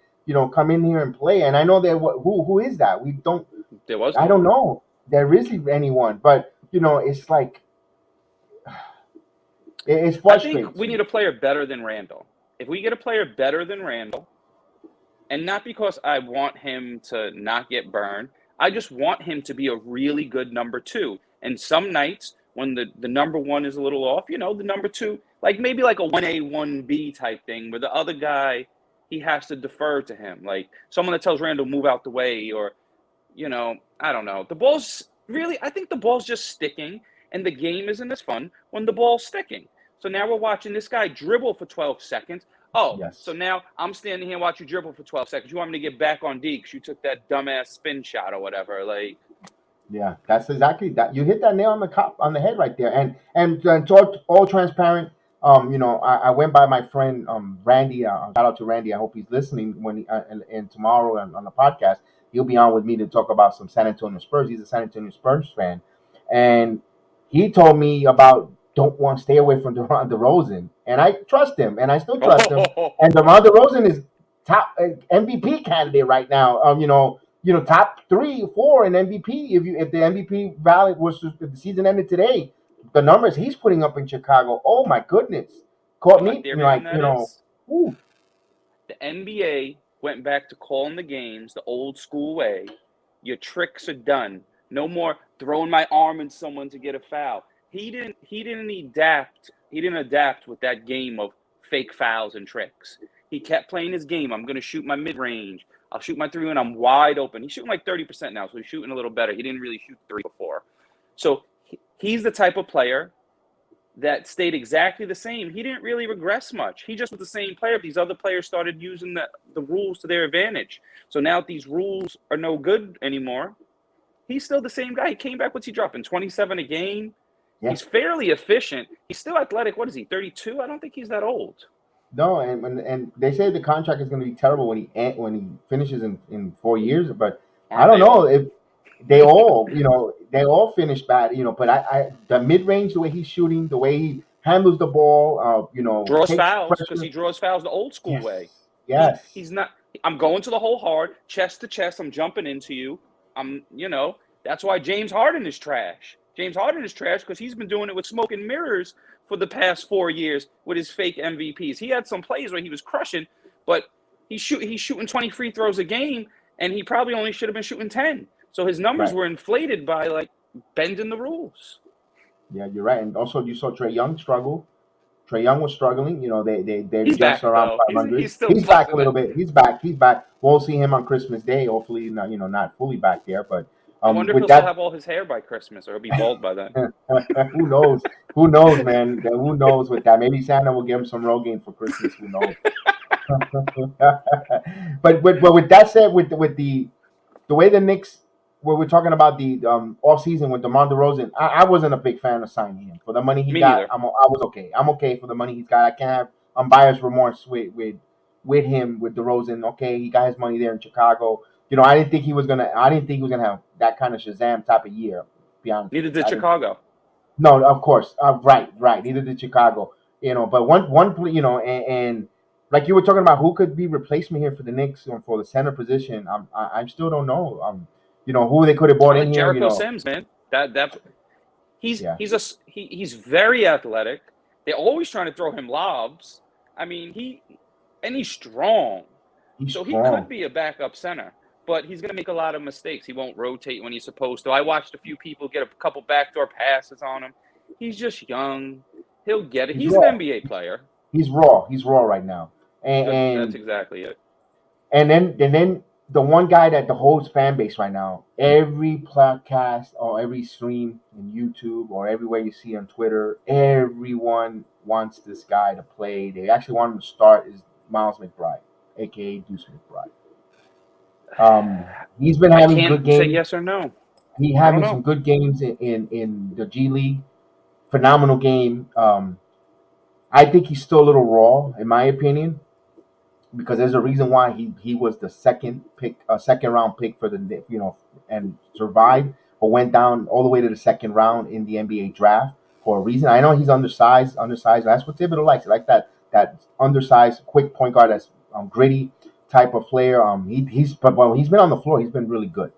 Come in here and play. And I know that who is that? We don't. There was I no don't one. know. There isn't anyone, but it's like it I think frustrates we me. need a player better than Randall. If we get a player better than Randall, and not because I want him to not get burned, I just want him to be a really good number two. And some nights when the number one is a little off, the number two, like maybe like a 1A, 1B type thing where the other guy, he has to defer to him. Like someone that tells Randall move out the way, or, I don't know. I think the ball's just sticking, and the game isn't as fun when the ball's sticking. So now we're watching this guy dribble for 12 seconds. Oh, so Yes. now I'm standing here and watch you dribble for 12 seconds. You want me to get back on D because you took that dumbass spin shot or whatever. Like, Yeah, that's exactly that. You hit that nail on the head right there. And to all transparent, I went by my friend Randy. Shout out to Randy. I hope he's listening and tomorrow on the podcast he'll be on with me to talk about some San Antonio Spurs. He's a San Antonio Spurs fan, and he told me about don't want to stay away from DeMar DeRozan, and I trust him, and I still trust him. And DeMar DeRozan is top MVP candidate right now. Top 3, 4 in MVP. If the MVP ballot if the season ended today, the numbers he's putting up in Chicago, oh my goodness, you caught know my me theory on that is? ooh, The NBA went back to calling the games the old school way. Your tricks are done. No more throwing my arm in someone to get a foul. He didn't adapt. He didn't adapt with that game of fake fouls and tricks. He kept playing his game. I'm going to shoot my mid range. I'll shoot my three when I'm wide open. He's shooting like 30% now, so he's shooting a little better. He didn't really shoot three before. So he's the type of player that stayed exactly the same. He didn't really regress much. He just was the same player. These other players started using the rules to their advantage. So now that these rules are no good anymore, he's still the same guy. He came back, what's he dropping? 27 a game? yeah. He's fairly efficient. He's still athletic. What is he, 32? I don't think he's that old. No, and they say the contract is going to be terrible when he finishes in 4 years. But I Aren't don't they know all? if they all finish bad. But I the mid range, the way he's shooting, the way he handles the ball, Draws takes fouls because he pressure. draws fouls the old school Yes, way. He's yes, not. I'm going to the hole hard, chest to chest. I'm jumping into you. That's why James Harden is trash. James Harden is trash because he's been doing it with smoke and mirrors for the past 4 years with his fake MVPs. He had some plays where he was crushing, but he's shooting 20 free throws a game, and he probably only should have been shooting 10. So his numbers right. were inflated by like bending the rules. Yeah, you're right. And also, you saw Trey Young struggle. Trey Young was struggling. They're He's just back around though. He's 500. still He's back a busting little it. bit. He's back. He's back. We'll see him on Christmas Day. Hopefully, not fully back there, but I wonder if With he'll still that, have all his hair by Christmas, or he'll be bald by then. who knows? Who knows, man? Who knows with that? Maybe Santa will give him some Rogaine for Christmas. Who knows? But with that said, with the way the Knicks, where we're talking about the off season with DeMar DeRozan, I wasn't a big fan of signing him for the money he Me got. neither. I was okay. I'm okay for the money he's got. I can't have unbiased remorse with him with DeRozan. Okay, he got his money there in Chicago. I didn't think he was gonna. I didn't think he was gonna have that kind of Shazam type of year. To be honest with Neither you, did I didn't. Chicago. No, of course. Right. Neither did Chicago. But and like you were talking about, who could be replacement here for the Knicks or for the center position? I still don't know. Who they could have brought I in like here. Jericho Sims, man. That Yeah, he's very athletic. They're always trying to throw him lobs. I mean, he's strong, he's so he could strong. be a backup center. But he's going to make a lot of mistakes. He won't rotate when he's supposed to. I watched a few people get a couple backdoor passes on him. He's just young. He'll get it. He's He's an raw. NBA player. He's raw. He's raw right now. And That's and exactly it. and then the one guy that the whole fan base right now, every podcast or every stream in YouTube or everywhere you see on Twitter, everyone wants this guy to play. They actually want him to start is Miles McBride, aka Deuce McBride. He's been I having good can't say games. yes or no. He I don't having some know. good games in the G League. Phenomenal game. I think he's still a little raw, in my opinion, because there's a reason why he was the second pick, a second round pick for and survived, but went down all the way to the second round in the NBA draft for a reason. I know he's undersized. That's what Thibodeau likes. He like that undersized, quick point guard that's gritty type of player. But when he's been on the floor, he's been really good.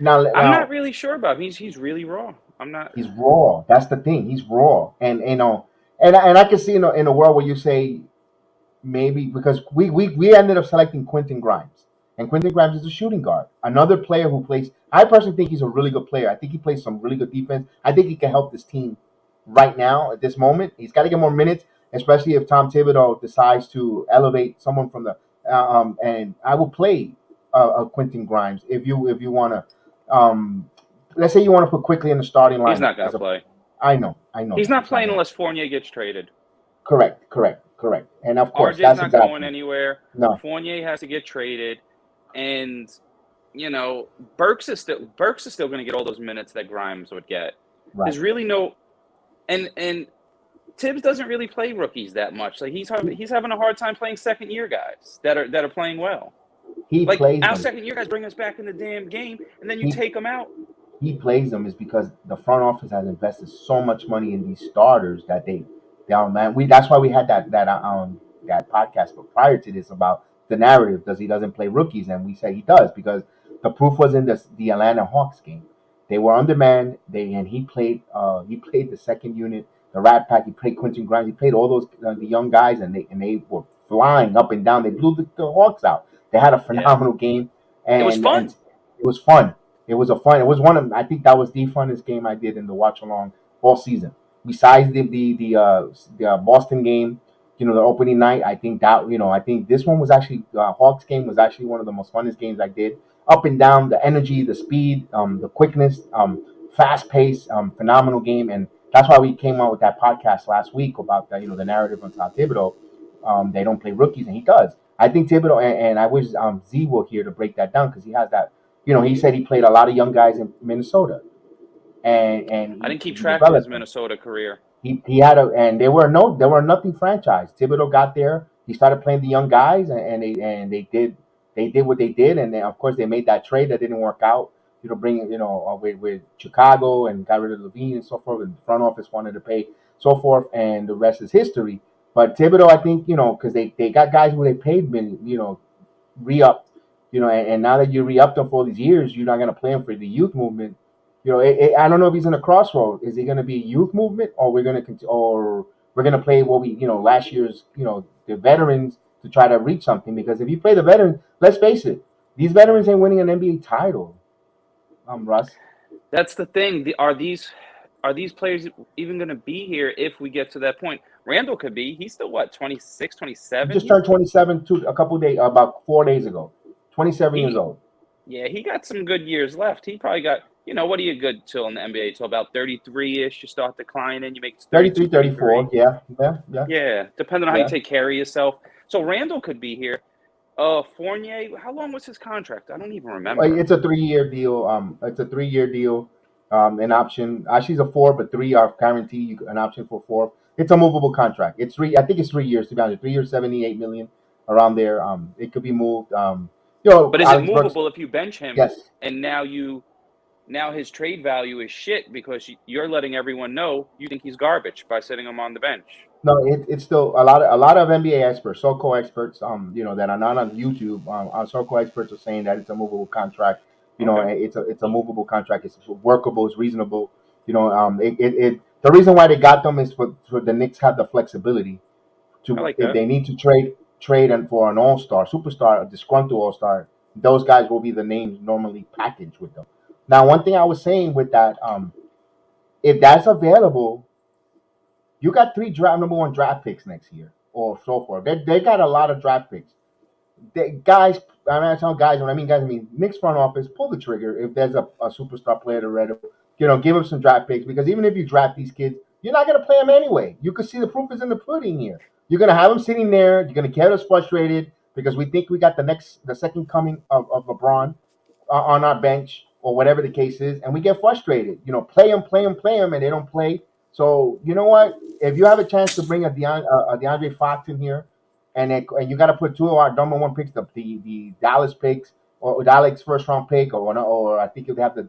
Now, I'm not now really sure about him. He's really raw. I'm not. he's raw. That's the thing. He's raw, and and I can see in a world where you say maybe because we ended up selecting Quentin Grimes, and Quentin Grimes is a shooting guard, another player who plays. I personally think he's a really good player. I think he plays some really good defense. I think he can help this team right now at this moment. He's got to get more minutes, especially if Tom Thibodeau decides to elevate someone from the. And I will play Quentin Grimes if you want to. Let's say you want to put quickly in the starting He's lineup not going as to a. play. I know He's that not he's not playing going to. unless Fournier gets traded. Correct. And of course, RJ's that's not exactly going anywhere. no. Fournier has to get traded, and Burks is still going to get all those minutes that Grimes would get. Right. There's really no, and Tibbs doesn't really play rookies that much. Like he's having a hard time playing second year guys that are playing well. He Like plays our them. second year guys bring us back in the damn game, and then you He take them out. he plays them is because the front office has invested so much money in these starters that they are man. That's why we had that podcast. But prior to this, about the narrative, does he doesn't play rookies, and we say he does because the proof was in the Atlanta Hawks game. They were undermanned. He played the second unit, the Rat Pack. He played Quentin Grimes. He played all those the young guys, and they were flying up and down. They blew the Hawks out. They had a Yeah, phenomenal game, it was and fun. it was fun. It was a fun. It was one of. I think that was the funnest game I did in the watch along all season. Besides the Boston game, the opening night. I think that I think this one was actually Hawks game was actually one of the most funnest games I did. Up and down, the energy, the speed, the quickness, fast pace, phenomenal game, and that's why we came out with that podcast last week about the narrative on Tom Thibodeau. They don't play rookies, and he does. I think Thibodeau, and I wish Z were here to break that down because he has that. He said he played a lot of young guys in Minnesota, and I he, didn't keep he track of his developed them. Minnesota career. He had and they were nothing franchise. Thibodeau got there. He started playing the young guys, and they did what they did, and then, of course they made that trade that didn't work out. Bringing with Chicago and got rid of Levine and so forth. And the front office wanted to pay so forth, and the rest is history. But Thibodeau, I think because they got guys who they paid re-up, and now that you re-upped them for all these years, you're not going to play him for the youth movement. I don't know if he's in a crossroad. Is he going to be a youth movement, or we're going to play what last year's, the veterans to try to reach something? Because if you play the veterans, let's face it, these veterans ain't winning an NBA title. Russ. That's the thing. Are these players even going to be here if we get to that point? Randall could be. He's still what, 26, He 27? just turned 27 a couple days, about 4 days ago. 27 years He old. Yeah, he got some good years left. He probably got, what are you good till in the NBA? Till about 33 ish. You start declining. You make it 33, 32, 34. 33. Yeah, yeah, yeah, Yeah, depending on how you yeah. take care of yourself. So Randall could be here. Fournier, how long was his contract? I don't even remember. It's a 3 year deal. It's a 3 year deal. An option. Actually, it's a four, but three are guaranteed. An option for four. It's a movable contract. It's three. I think it's 3 years. To be honest, 3 years, 78 million around there. It could be moved. But is it Alex Brooks. movable if you bench him Yes. and now his trade value is shit because you're letting everyone know you think he's garbage by sitting him on the bench. No, it's still a lot of NBA experts, so-called experts, that are not on YouTube. Our so-called experts are saying that it's a movable contract. Okay. It's a movable contract. It's workable. It's reasonable. The reason why they got them is for the Knicks have the flexibility I to, like if that. they need to trade and for an all-star, superstar, a disgruntled all-star, those guys will be the names normally packaged with them. Now, one thing I was saying with that, if that's available, you got three number one draft picks next year or so forth. They got a lot of draft picks. Guys, I tell guys, when I mean guys, I mean Knicks front office, pull the trigger if there's a superstar player to read. Give them some draft picks because even if you draft these kids, you're not gonna play them anyway. You can see the proof is in the pudding here. You're gonna have them sitting there. You're gonna get us frustrated because we think we got the second coming of LeBron on our bench or whatever the case is, and we get frustrated. Play them, play them, play them, and they don't play. So you know what? If you have a chance to bring a DeAndre Fox in here, and you got to put two of our number one picks, the Dallas picks or Dallas first round pick, or I think you have the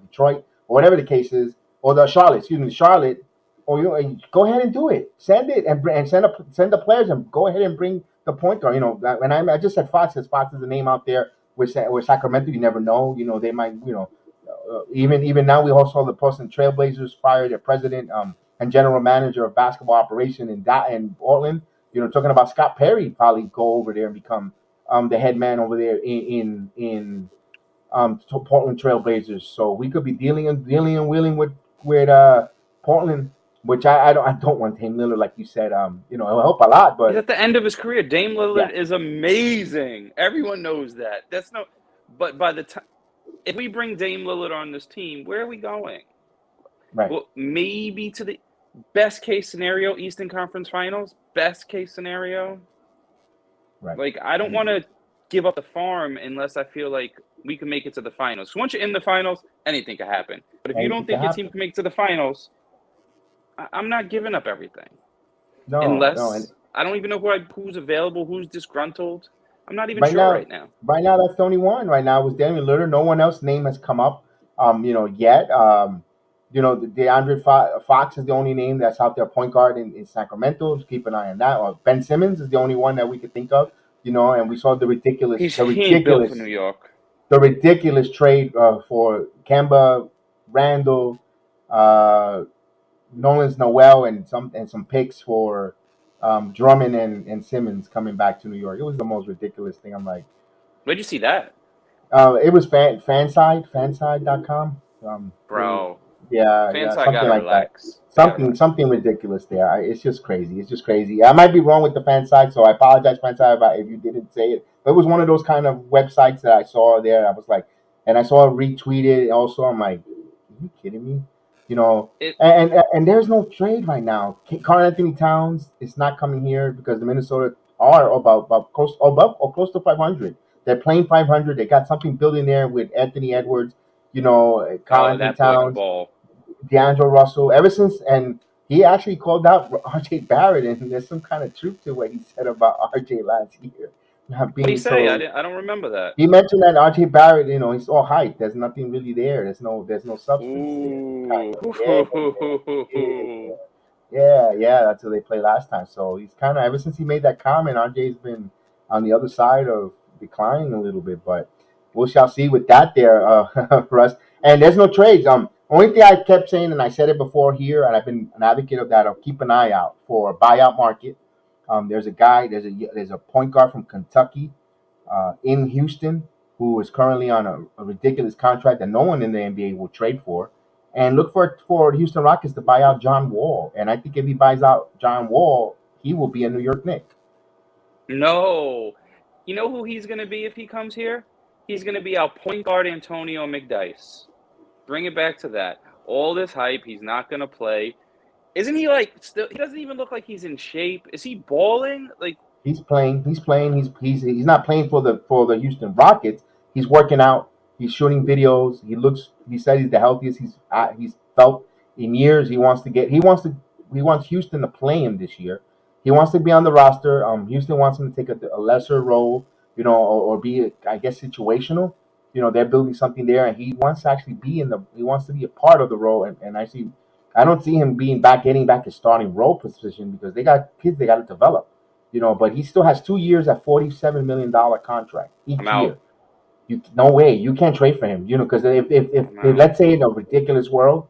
Detroit or whatever the case is, or the Charlotte, excuse me, Charlotte, or and go ahead and do it. Send it and send the players and go ahead and bring the point guard. And I just said Fox, because Fox is the name out there with Sacramento. You never know. They might. Even now we also saw the Portland Trailblazers fire their president and general manager of basketball operation in Portland. Talking about Scott Perry probably go over there and become the head man over there in Portland Trailblazers. So we could be dealing and wheeling with Portland, which I don't want Dame Lillard, like you said. It'll help a lot, He's but at the end of his career. Dame yeah, Lillard is amazing. Everyone knows that. That's no. But by the time if we bring Dame Lillard on this team, where are we going? right, Well, maybe to the best case scenario, Eastern Conference Finals. Best case scenario. right. Like I don't want to give up the farm unless I feel like we can make it to the finals. So once you're in the finals, anything can happen. But if you don't Anything can think your team happen. can make it to the finals, I'm not giving up everything. No, no, and Unless I don't even know who's available, who's disgruntled. I'm not even right sure now, right now. right now that's the only one. Right now was Damian Lillard. No one else's name has come up, yet. The DeAndre Fox is the only name that's out there, point guard in Sacramento. Just keep an eye on that. Or Ben Simmons is the only one that we could think of. And we saw He ain't built for New York. the ridiculous trade for Kemba, Randall, uh, Nolan's Noel, and some picks for Drummond and Simmons coming back to New York. It was the most ridiculous thing. I'm like, Where'd you see that, it was fanside.com. bro? Yeah, yeah, Fanside something gotta like that. relax. They gotta Something relax. something ridiculous there. It's just crazy. It's just crazy. I might be wrong with the fan side, so I apologize, fan side, if you didn't say it. But it was one of those kind of websites that I saw there. I was like, and I saw it retweeted. Also, I'm like, are you kidding me? You know, It. and there's no trade right now. Karl Anthony Towns is not coming here because the Minnesota are about close to 500. They're playing 500. They got something building there with Anthony Edwards. Karl Oh, Anthony that boy can Towns, ball. D'Angelo Russell, ever since, and he actually called out RJ Barrett, and there's some kind of truth to what he said about RJ last year, not What'd he being say? so. I don't remember that. He mentioned that RJ Barrett, he's all hype. There's nothing really there. There's no substance there. Kind Ooh. of. Yeah. That's who they played last time. So he's kind of ever since he made that comment, RJ's been on the other side of declining a little bit. But we shall see with that there, Russ. And there's no trades. Only thing I kept saying, and I said it before here, and I've been an advocate of that. Of keep an eye out for a buyout market. There's a guy. There's a point guard from Kentucky in Houston who is currently on a ridiculous contract that no one in the NBA will trade for. And look for Houston Rockets to buy out John Wall. And I think if he buys out John Wall, he will be a New York Knick. No. You know who he's gonna be if he comes here? He's going to be our point guard Antonio McDyess. Bring it back to that. All this hype, he's not going to play. Isn't he like still? He doesn't even look like he's in shape. Is he balling? Like, He's playing. He's playing. He's not playing for the Houston Rockets. He's working out. He's shooting videos. He looks. He said he's the healthiest he's felt in years. He wants Houston to play him this year. He wants to be on the roster. Houston wants him to take a lesser role, or be, I guess, situational. They're building something there, and he wants to actually be in the. He wants to be a part of the role, and I don't see him getting back his starting role position because they got kids they got to develop. But he still has 2 years at $47 million contract I'm each out. year. No way, you can't trade for him. Because I'm if out. let's say in a ridiculous world,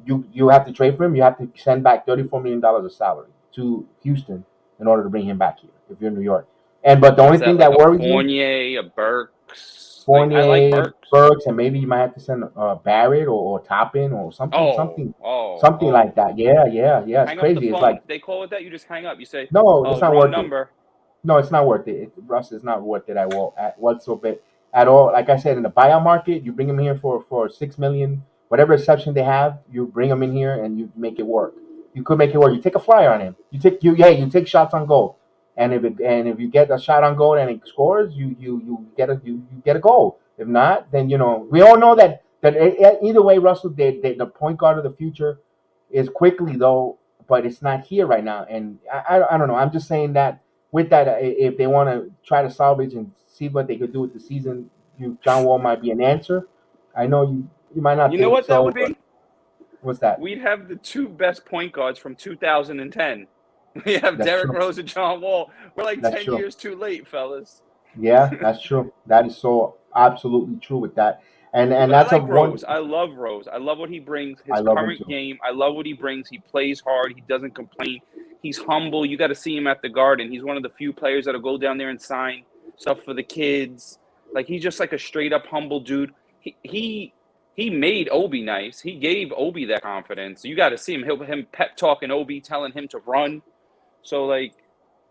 you have to trade for him, you have to send back $34 million of salary to Houston in order to bring him back here. If you're in New York, but the Is only that thing like that a worries me, Fournier, a Burks? Like, I like Fournier, Burks. Burks, and maybe you might have to send Barrett or Toppin or something, Oh, something, oh, something like oh. that. Yeah, yeah, yeah. It's Hang up the crazy. It's phone. like, If they call it that, you just hang up. You say, no, it's "Oh, not wrong worth it. number." No, it's not worth it. Russ is not worth it at whatsoever at all. Like I said, in the buyout market, you bring him here for 6 million, whatever exception they have, you bring him in here and you make it work. You could make it work. You take a flyer on him. You take shots on goal, and if you get a shot on goal and it scores, you get a goal. If not, then we all know that either way, Russell, the point guard of the future is quickly though, but it's not here right now. And I don't know. I'm just saying that with that, if they want to try to salvage and see what they could do with the season, John Wall might be an answer. I know you might not You know think what that so, would but be? what's that? We'd have the two best point guards from 2010. We have That's Derrick true. Rose and John Wall. We're like That's 10 true. years too late, fellas. Yeah, that's true. That is so absolutely true with that. And But I that's a like one. Rose. I love Rose. I love what he brings. I His love him current too. game. I love what he brings. He plays hard. He doesn't complain. He's humble. You got to see him at the Garden. He's one of the few players that'll go down there and sign stuff for the kids. Like, he's just like a straight up humble dude. He made Obi nice. He gave Obi that confidence. You got to see him pep talking Obi, telling him to run. So, like,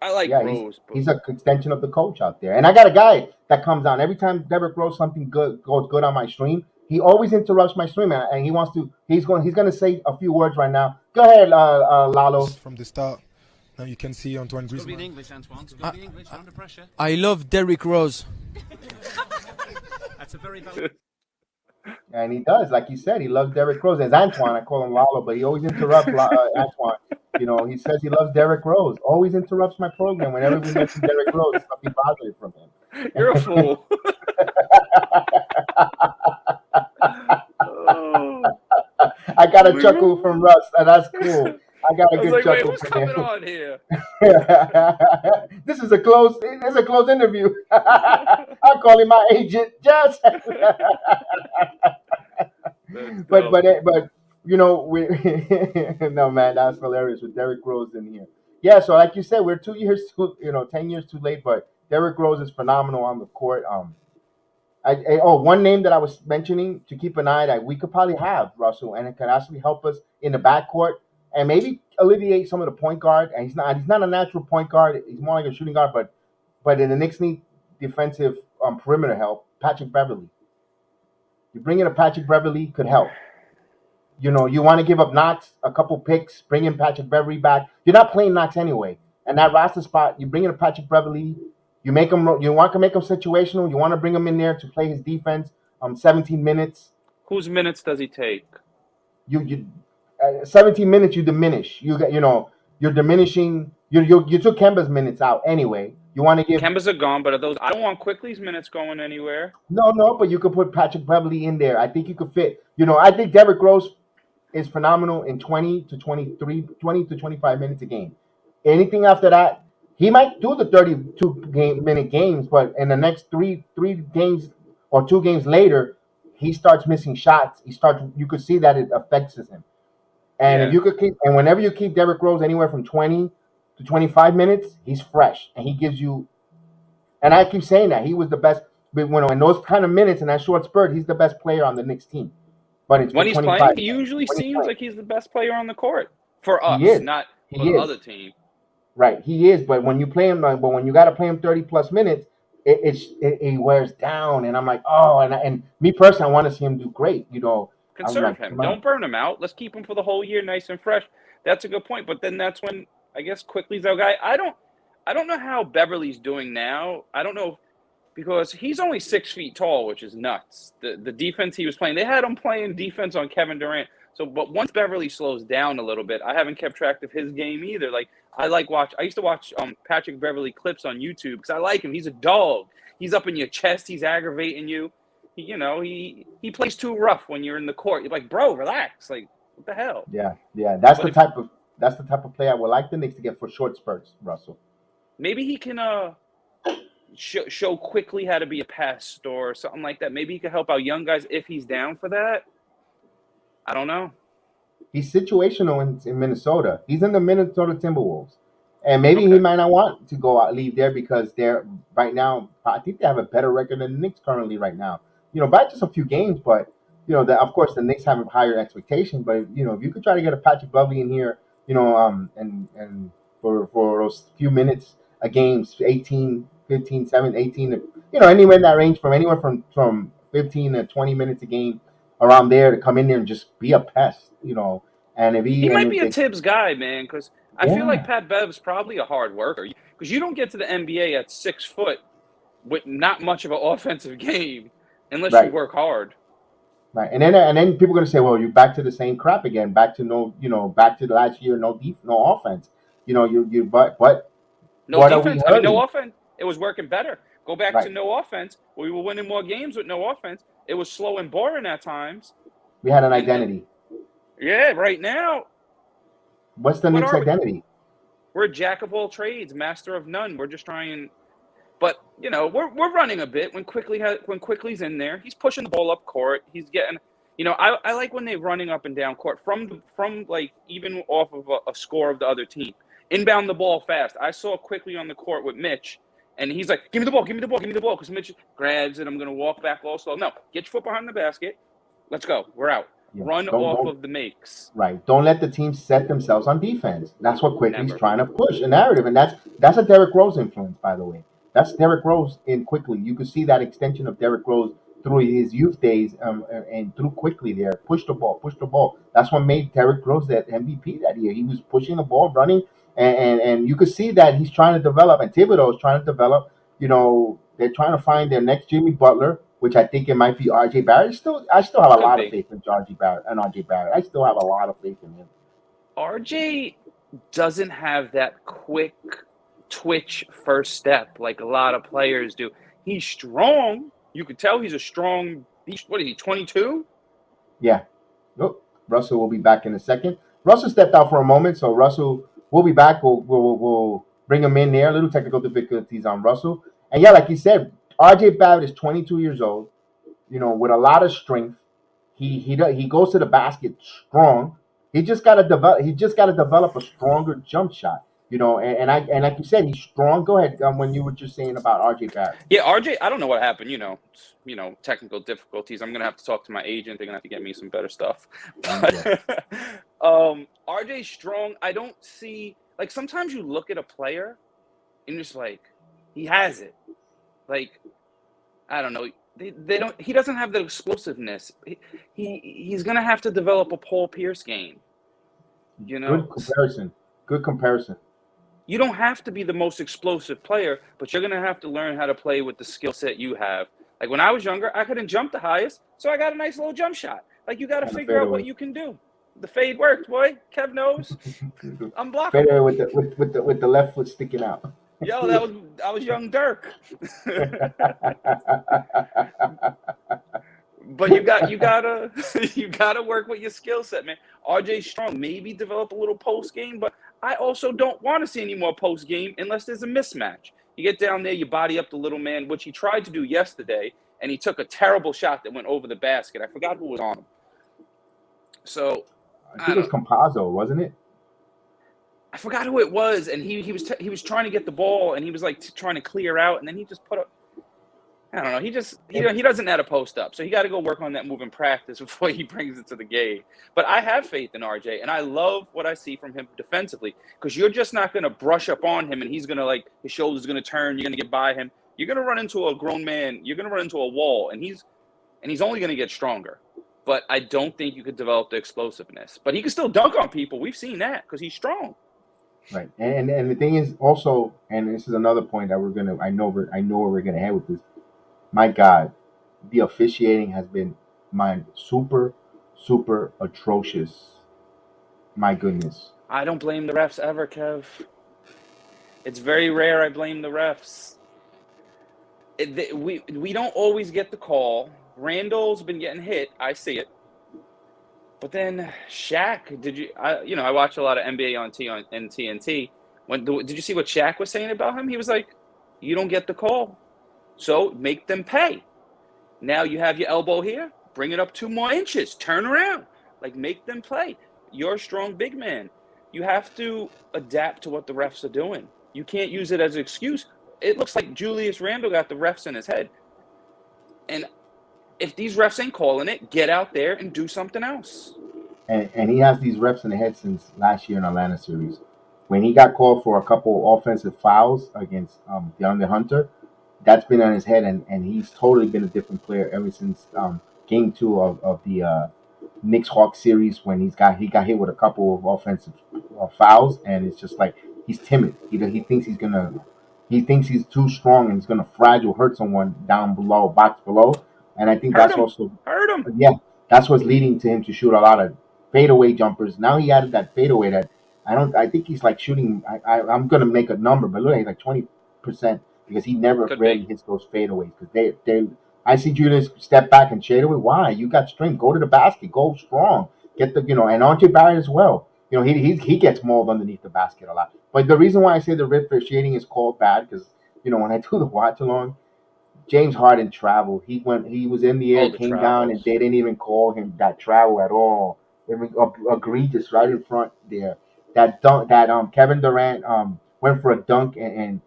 I like Yeah, Rose, but he's an extension of the coach out there. And I got a guy that comes on every time Derrick Rose something good goes good on my stream. He always interrupts my stream, and he wants to. He's going to say a few words right now. Go ahead, Lalo. From the start. Now you can see Antoine It's got to be in Griezmann. English, Antoine. It's got to be in English. You're under pressure. I love Derrick Rose. That's a very valid. And he does, like you said, he loves Derrick Rose. As Antoine, I call him Lalo, but he always interrupts Antoine. He says he loves Derrick Rose. Always interrupts my program whenever we mention Derrick Rose. It's something positive from you're a him. fool. Oh, I got a my chuckle from Russ, and that's cool. I got a I was good like, wait, chuckle what's from coming him. on here? This is a close. It's a close interview. I'll call him my agent, Jess. That's but dope. but we no, man, that's hilarious with Derrick Rose in here. Yeah, so like you said, we're 2 years too, 10 years too late, but Derrick Rose is phenomenal on the court. One name that I was mentioning to keep an eye that we could probably have Russell, and it could actually help us in the backcourt and maybe alleviate some of the point guard. And he's not a natural point guard; he's more like a shooting guard. But in the Knicks need defensive perimeter help. Patrick Beverly, you bring in a Patrick Beverly could help. You want to give up Knox a couple picks, bring in Patrick Beverly back. You're not playing Knox anyway, and that roster spot, you bring in a Patrick Beverly. You make him. You want to make him situational. You want to bring him in there to play his defense. 17 minutes. Whose minutes does he take? You 17 minutes. You diminish. You're diminishing. You took Kemba's minutes out anyway. You want to give Kemba's are gone, but are those? I don't want Quickly's minutes going anywhere. no, but you could put Patrick Beverly in there. I think you could fit. I think Derrick Rose is phenomenal in 20 to 23, 20 to 25 minutes a game. Anything after that, he might do the 32-minute games, but in the next three games or 2 games later, he starts missing shots. You could see that it affects him. And if Yeah. you could whenever you keep Derrick Rose anywhere from 20 to 25 minutes, he's fresh and he gives you. And I keep saying that he was the best. But in those kind of minutes in that short spurt, he's the best player on the Knicks team. But it's for When he's 25 playing, he usually when he's seems playing. like he's the best player on the court for He us, is. not for He the is. other team. Right. He is. But when you play him, but when you got to play him 30 plus minutes, it wears down, and I'm like, oh, and me personally, I want to see him do great. I'm Conserve like, him. come on, Don't burn him out. Let's keep him for the whole year, nice and fresh. That's a good point. But then that's when I guess Quickly's our guy. I don't know how Beverly's doing now. I don't know because he's only 6 feet tall, which is nuts. The defense he was playing, they had him playing defense on Kevin Durant. So, but once Beverly slows down a little bit, I haven't kept track of his game either. Like I used to watch Patrick Beverly clips on YouTube because I like him. He's a dog. He's up in your chest. He's aggravating you. He plays too rough when you're in the court. You're like, bro, relax. Like, what the hell? yeah. That's But the if type of play I would like the Knicks to get for short spurts, Russell. maybe he can show Quickly how to be a pest or something like that. Maybe he could help out young guys if he's down for that. I don't know. He's situational in Minnesota. He's in the Minnesota Timberwolves, and maybe he Okay. might not want to go out leave there because they're right now. I think they have a better record than the Knicks currently right now. By just a few games, but of course the Knicks have higher expectations. But if you could try to get a Patrick Beverly in here, and for those few minutes a game, 18, 15, 7, 18, anywhere in that range from anywhere from 15 to 20 minutes a game around there to come in there and just be a pest, and if He he and might if be a they, Tibbs guy, man, because I feel like yeah, Pat Bev's probably a hard worker. Because you don't get to the NBA at 6 foot with not much of an offensive game unless you right, work hard. right, and then people are gonna say, well, you're back to the same crap again, back to back to the last year, no offense, but No what are we defense. I mean, no hurting? offense. It was working better. Go back to Right, no offense. We were winning more games with no offense. It was slow and boring at times. we had an And identity. yeah, right now, What's the what Knicks are we? identity? We're a jack of all trades, master of none. We're just trying. But we're running a bit when Quickly's in there. He's pushing the ball up court. He's getting. I like when they're running up and down court from like even off of a score of the other team. Inbound the ball fast. I saw Quickly on the court with Mitch, and he's like, "Give me the ball, give me the ball, give me the ball," because Mitch grabs it. I'm gonna walk back all slow. No, get your foot behind the basket. Let's go. We're out. Yeah, Run off don't of the makes. right. Don't let the team set themselves on defense. That's what Quickly's Never. trying to push a narrative, and that's a Derrick Rose influence, by the way. That's Derrick Rose in Quickly. You could see that extension of Derrick Rose through his youth days, and through Quickly there. Push the ball, push the ball. That's what made Derrick Rose that MVP that year. He was pushing the ball, running, and you could see that he's trying to develop, and Thibodeau is trying to develop. They're trying to find their next Jimmy Butler, which I think it might be R.J. Barrett. I still have a Could lot of be. faith in R.J. Barrett and R.J. Barrett. I still have a lot of faith in him. RJ doesn't have that quick twitch first step like a lot of players do. He's strong. You could tell he's a strong. What is he? 22. Yeah. Oh, Russell will be back in a second. Russell stepped out for a moment, so Russell will be back. We'll bring him in there. A little technical difficulties on Russell, and yeah, like you said, R.J. Barrett is 22 years old. With a lot of strength. He goes to the basket strong. He just got to develop. He just got to develop a stronger jump shot. And like you said, he's strong. Go ahead. When you were just saying about R.J. Barrett. Yeah, RJ. I don't know what happened. Technical difficulties. I'm gonna have to talk to my agent. They're gonna have to get me some better stuff. Yeah. But RJ's strong. I don't see like sometimes you look at a player and you're just like he has it. Like I don't know. They don't. He doesn't have the explosiveness. He's gonna have to develop a Paul Pierce game. You Good know, comparison. Good comparison. you don't have to be the most explosive player, but you're gonna have to learn how to play with the skill set you have. Like when I was younger, I couldn't jump the highest, so I got a nice little jump shot. Like you got to And the figure out what fadeaway. you can do. The fade worked, boy. Kev knows. Fadeaway Unblockable. with the left foot sticking out. Yo, I was young Dirk. But you gotta you gotta work with your skill set, man. RJ's strong. Maybe develop a little post game, but I also don't want to see any more post game unless there's a mismatch. You get down there, you body up the little man, which he tried to do yesterday, and he took a terrible shot that went over the basket. I forgot who was on him. So I I think it was don't. Compazzo, wasn't it? I forgot who it was, and he was trying to get the ball, and he was like trying to clear out, and then he just put up. I don't know. He doesn't know how to post up, so he got to go work on that move in practice before he brings it to the game. But I have faith in RJ, and I love what I see from him defensively because you're just not going to brush up on him, and he's going to his shoulder's going to turn. You're going to get by him. You're going to run into a grown man. You're going to run into a wall, and he's only going to get stronger. But I don't think you could develop the explosiveness. But he can still dunk on people. We've seen that because he's strong. Right, and the thing is also, and this is another point that I know where we're gonna head with this. My God, the officiating has been super atrocious. My goodness. I don't blame the refs ever, Kev. It's very rare I blame the refs. We don't always get the call. Randall's been getting hit. I see it. But then Shaq, I watch a lot of NBA on TNT. Did you see what Shaq was saying about him? He was like, "You don't get the call, so make them pay. Now you have your elbow here. Bring it up 2 more inches. Turn around. Like make them play. You're a strong big man. You have to adapt to what the refs are doing. You can't use it as an excuse. It looks like Julius Randle got the refs in his head. And if these refs ain't calling it, get out there and do something else." And he has these reps in the head since last year in Atlanta series. When he got called for a couple offensive fouls against DeAndre Hunter, that's been on his head, and he's totally been a different player ever since game 2 of the Knicks Hawks series when he got hit with a couple of offensive fouls, and it's just like he's timid. He thinks he's too strong and he's gonna fragile hurt someone down below, box below, and I think Hurt that's him. also Hurt him. yeah, that's what's leading to him to shoot a lot of fadeaway jumpers. Now he added that fadeaway that I think he's like shooting. I'm gonna make a number, but look, he's like 20% because he never Could rarely be. hits those fadeaways because they. I see Julius step back and shade away. Why? You got strength. Go to the basket. Go strong. Get the and RJ Barrett as well. He gets mauled underneath the basket a lot. But the reason why I say the ref officiating is called bad because when I do the watch along, James Harden traveled. He was in the air, Oh, the came down, and travels. they didn't even call him that travel at all. It was egregious right in front there. That dunk that Kevin Durant went for a dunk and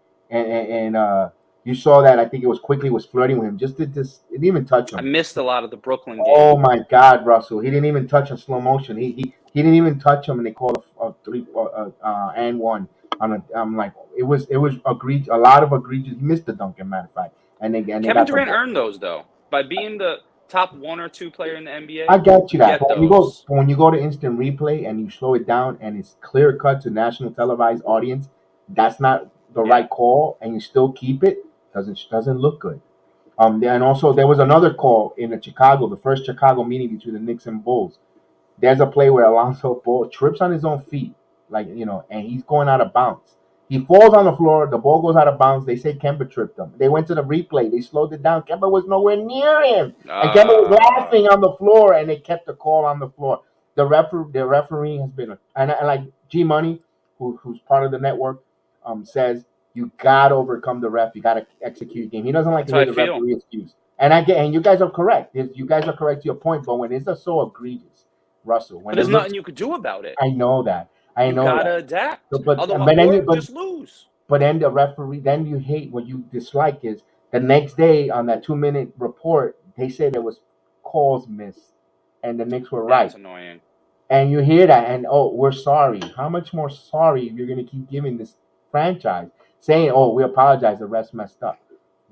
you saw that I think it was quickly was flirting with him just it didn't even touch I him. missed a lot of the Brooklyn Oh game. my God, Russell! He didn't even touch in slow motion. He didn't even touch him, and they called a three and one on a. I'm like it was egregious. A lot of egregious. He missed the dunk, as a matter of fact, and they Kevin got the Durant ball. earned those, though. By being the top 1 or 2 player in the I NBA, get you you that, get but those. when you go to instant replay and you slow it down and it's clear cut to national televised audience, that's not the Yeah. right call, and you still keep it. Doesn't look good. And also there was another call in the first Chicago meeting between the Knicks and Bulls. There's a play where Alonso Ball trips on his own feet, and he's going out of bounds. He falls on the floor. The ball goes out of bounds. They say Kemba tripped him. They went to the replay. They slowed it down. Kemba was nowhere near him, and Kemba was laughing on the floor. And they kept the call on the floor. The referee has been and like G Money, who's part of the network, says you gotta overcome the ref. You gotta execute your game. He doesn't like That's to how hear I the feel. referee excuse. And you guys are correct. You guys are correct to your point. But when it's so egregious, Russell, But when it there's looks, nothing you could do about it. I know that, I You know gotta that. So, adapt. Otherwise, but then or just lose. then the referee, then you hate what you dislike is the next day on that 2 minute report they said there was calls missed, and the Knicks were right. That's annoying. And you hear that, and oh, we're sorry. How much more sorry you're going to keep giving this franchise, saying, "Oh, we apologize. The refs messed up."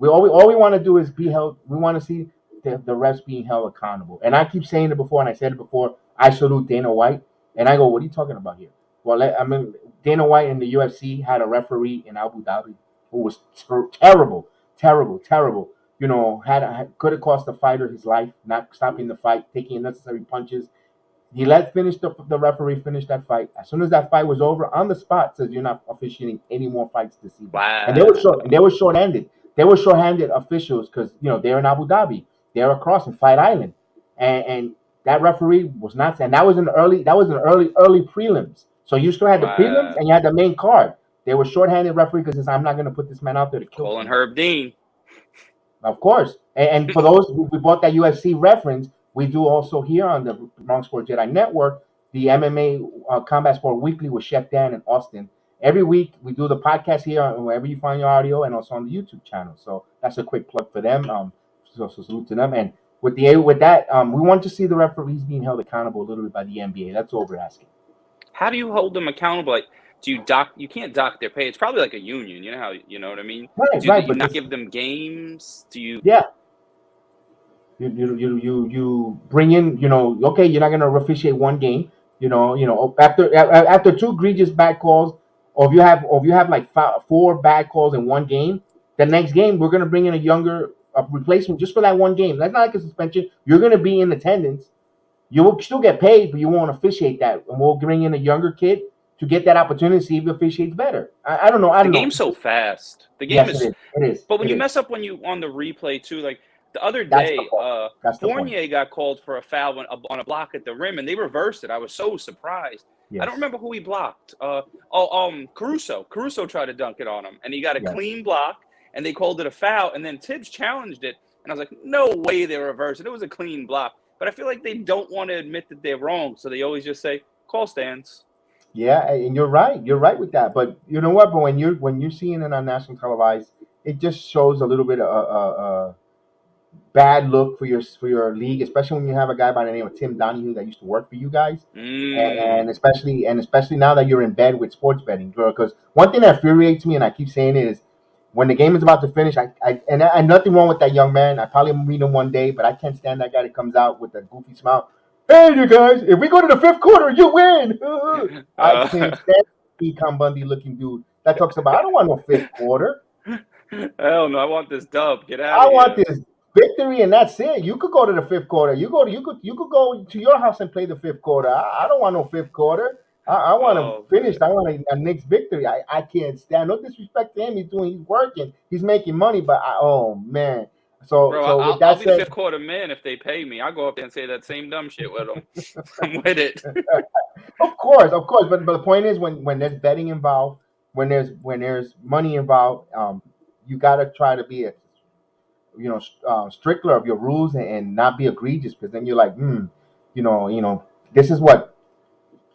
All we want to do is be held. We want to see the refs being held accountable. And I keep saying it before, and I said it before. I salute Dana White, and I go, "What are you talking about here?" Well, I mean, Dana White in the UFC had a referee in Abu Dhabi who was terrible, terrible, terrible. Could have cost the fighter his life, not stopping the fight, taking unnecessary punches. He the referee finished that fight. As soon as that fight was over, on the spot says you're not officiating any more fights this season. And they were Wow. short. And they were short-handed. They were short-handed officials because they're in Abu Dhabi. They're across in Fight Island, and that referee was not. And that was an early prelims. So you still had the prelims Wow. and you had the main card. They were short-handed referee because I'm not going to put this man out there to kill Calling somebody. Herb Dean. Of course. And for those we bought that UFC reference, we do also here on the Wrong Sport Jedi Network, the MMA Combat Sport Weekly with Chef Dan in Austin. Every week we do the podcast here wherever you find your audio and also on the YouTube channel. So that's a quick plug for them. So salute to them. And with that, we want to see the referees being held accountable a little bit by the NBA. That's all we're asking. How do you hold them accountable? Like you can't dock their pay. It's probably like a union. You know how, you know what I mean? Right, Do right. you But not this, give them games? Do you? yeah, you bring in, okay, you're not gonna officiate one game, after two egregious bad calls, or if you have like four bad calls in one game, the next game we're gonna bring in a younger replacement just for that one game. That's not like a suspension. You're gonna be in attendance. You will still get paid, but you won't officiate that, and we'll bring in a younger kid to get that opportunity to see if he officiates better. I don't know. I The don't know. game's so fast. The game Yes, it is. is. It is. But when It you is. mess up when you on the replay too, like the other That's the day, point. That's the point. Fournier got called for a foul on a block at the rim, and they reversed it. I was so surprised. I don't Yes. remember who he blocked. Caruso. Caruso tried to dunk it on him, and he got a Yes. clean block, and they called it a foul. And then Tibbs challenged it, and I was like, no way they reversed it. It was a clean block. But I feel like they don't want to admit that they're wrong, so they always just say call stands. Yeah, and you're right. You're right with that. But you know what? But when you're seeing it on national televised, it just shows a little bit of bad look for your league, especially when you have a guy by the name of Tim Donahue that used to work for you guys, and Mm. especially now that you're in bed with sports betting. Because one thing that infuriates me, and I keep saying it, is when the game is about to finish. And nothing wrong with that young man. I probably meet him one day, but I can't stand that guy that comes out with a goofy smile. Hey, you guys! If we go to the fifth quarter, you win. I can't stand the Econ Bundy looking dude that talks about I don't want no fifth quarter. Hell no! I want this dub. Get out I of want here. this victory, and that's it. You could go to the fifth quarter. You could go to your house and play the fifth quarter. I don't want no fifth quarter. I want to Oh finish. man, I want a Knicks victory. I can't stand. No disrespect to him. He's working. He's making money. But oh man. So bro, so with I'll that be the said, fifth quarter man if they pay me. I go up there and say that same dumb shit with them. I'm with it. of course. But the point is, when there's betting involved, when there's money involved, you gotta try to be a strictler of your rules, and not be egregious, because then you're like, this is what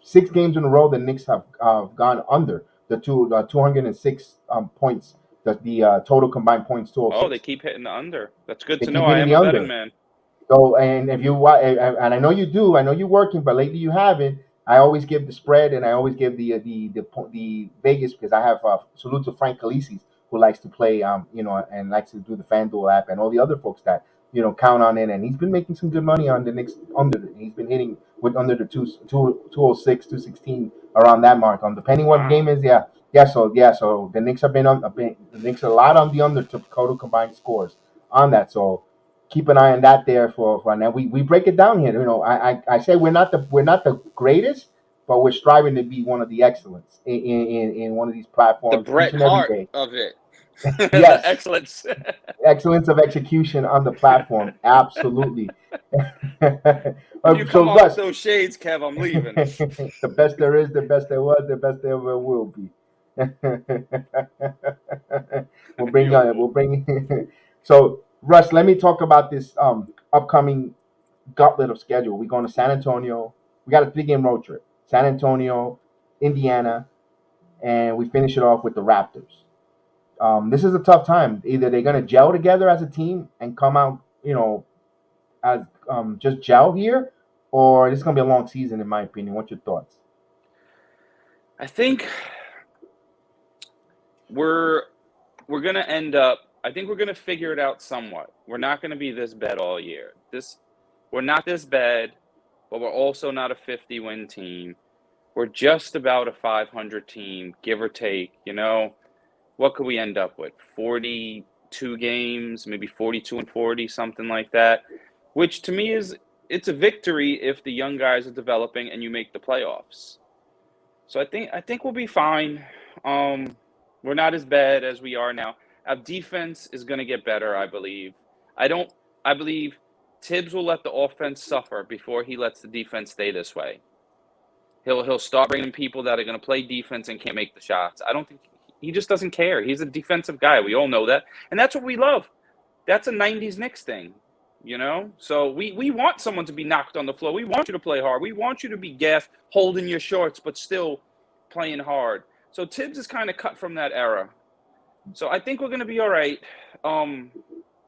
6 games in a row the Knicks have gone under the 206 points, the total combined points Oh, they 206. keep hitting the under. That's good They to know. keep I hitting am the a betting under. man. So, and if you and I know you do, I know you're working, but lately you haven't. I always give the spread, and I always give the Vegas, because I have salute to Frank Calisis, who likes to play, and likes to do the FanDuel app, and all the other folks that count on it, and he's been making some good money on the Knicks under. He's been hitting with under the 206, 216, around that mark. Depending what the game Wow. is, yeah. So the Knicks have the Knicks a lot on the under to total combined scores on that. So keep an eye on that there for now. We break it down here. I say we're not the greatest, but we're striving to be one of the excellence in one of these The platforms each Bret and every Hart day. of it. The Yes, excellence. excellence of execution on the platform. Absolutely. If you come So on with Russ, those shades, Kev, I'm leaving. the best there is, the best there was, the best there ever will be. we'll bring You we'll fool. bring. So Russ, let me talk about this upcoming gauntlet of schedule. We're going to San Antonio. We got a 3-game road trip. San Antonio, Indiana, and we finish it off with the Raptors. This is a tough time. Either they're going to gel together as a team and come out, as just gel here, or it's going to be a long season, in my opinion. What's your thoughts? I think we're gonna end up. I think we're gonna figure it out somewhat. We're not gonna be this bad all year. We're not this bad, but we're also not a 50-win team. We're just about a 500 team, give or take. What could we end up with? 42 games, maybe 42 and 40, something like that. Which to me it's a victory if the young guys are developing and you make the playoffs. So I think we'll be fine. Um, we're not as bad as we are now. Our defense is going to get better, I believe. I don't. I believe Tibbs will let the offense suffer before he lets the defense stay this way. He'll start bringing people that are going to play defense and can't make the shots. I don't think he just doesn't care. He's a defensive guy. We all know that, and that's what we love. That's a '90s Knicks thing. So we want someone to be knocked on the floor. We want you to play hard. We want you to be gassed, holding your shorts, but still playing hard. So Tibbs is kind of cut from that era. So I think we're going to be all right.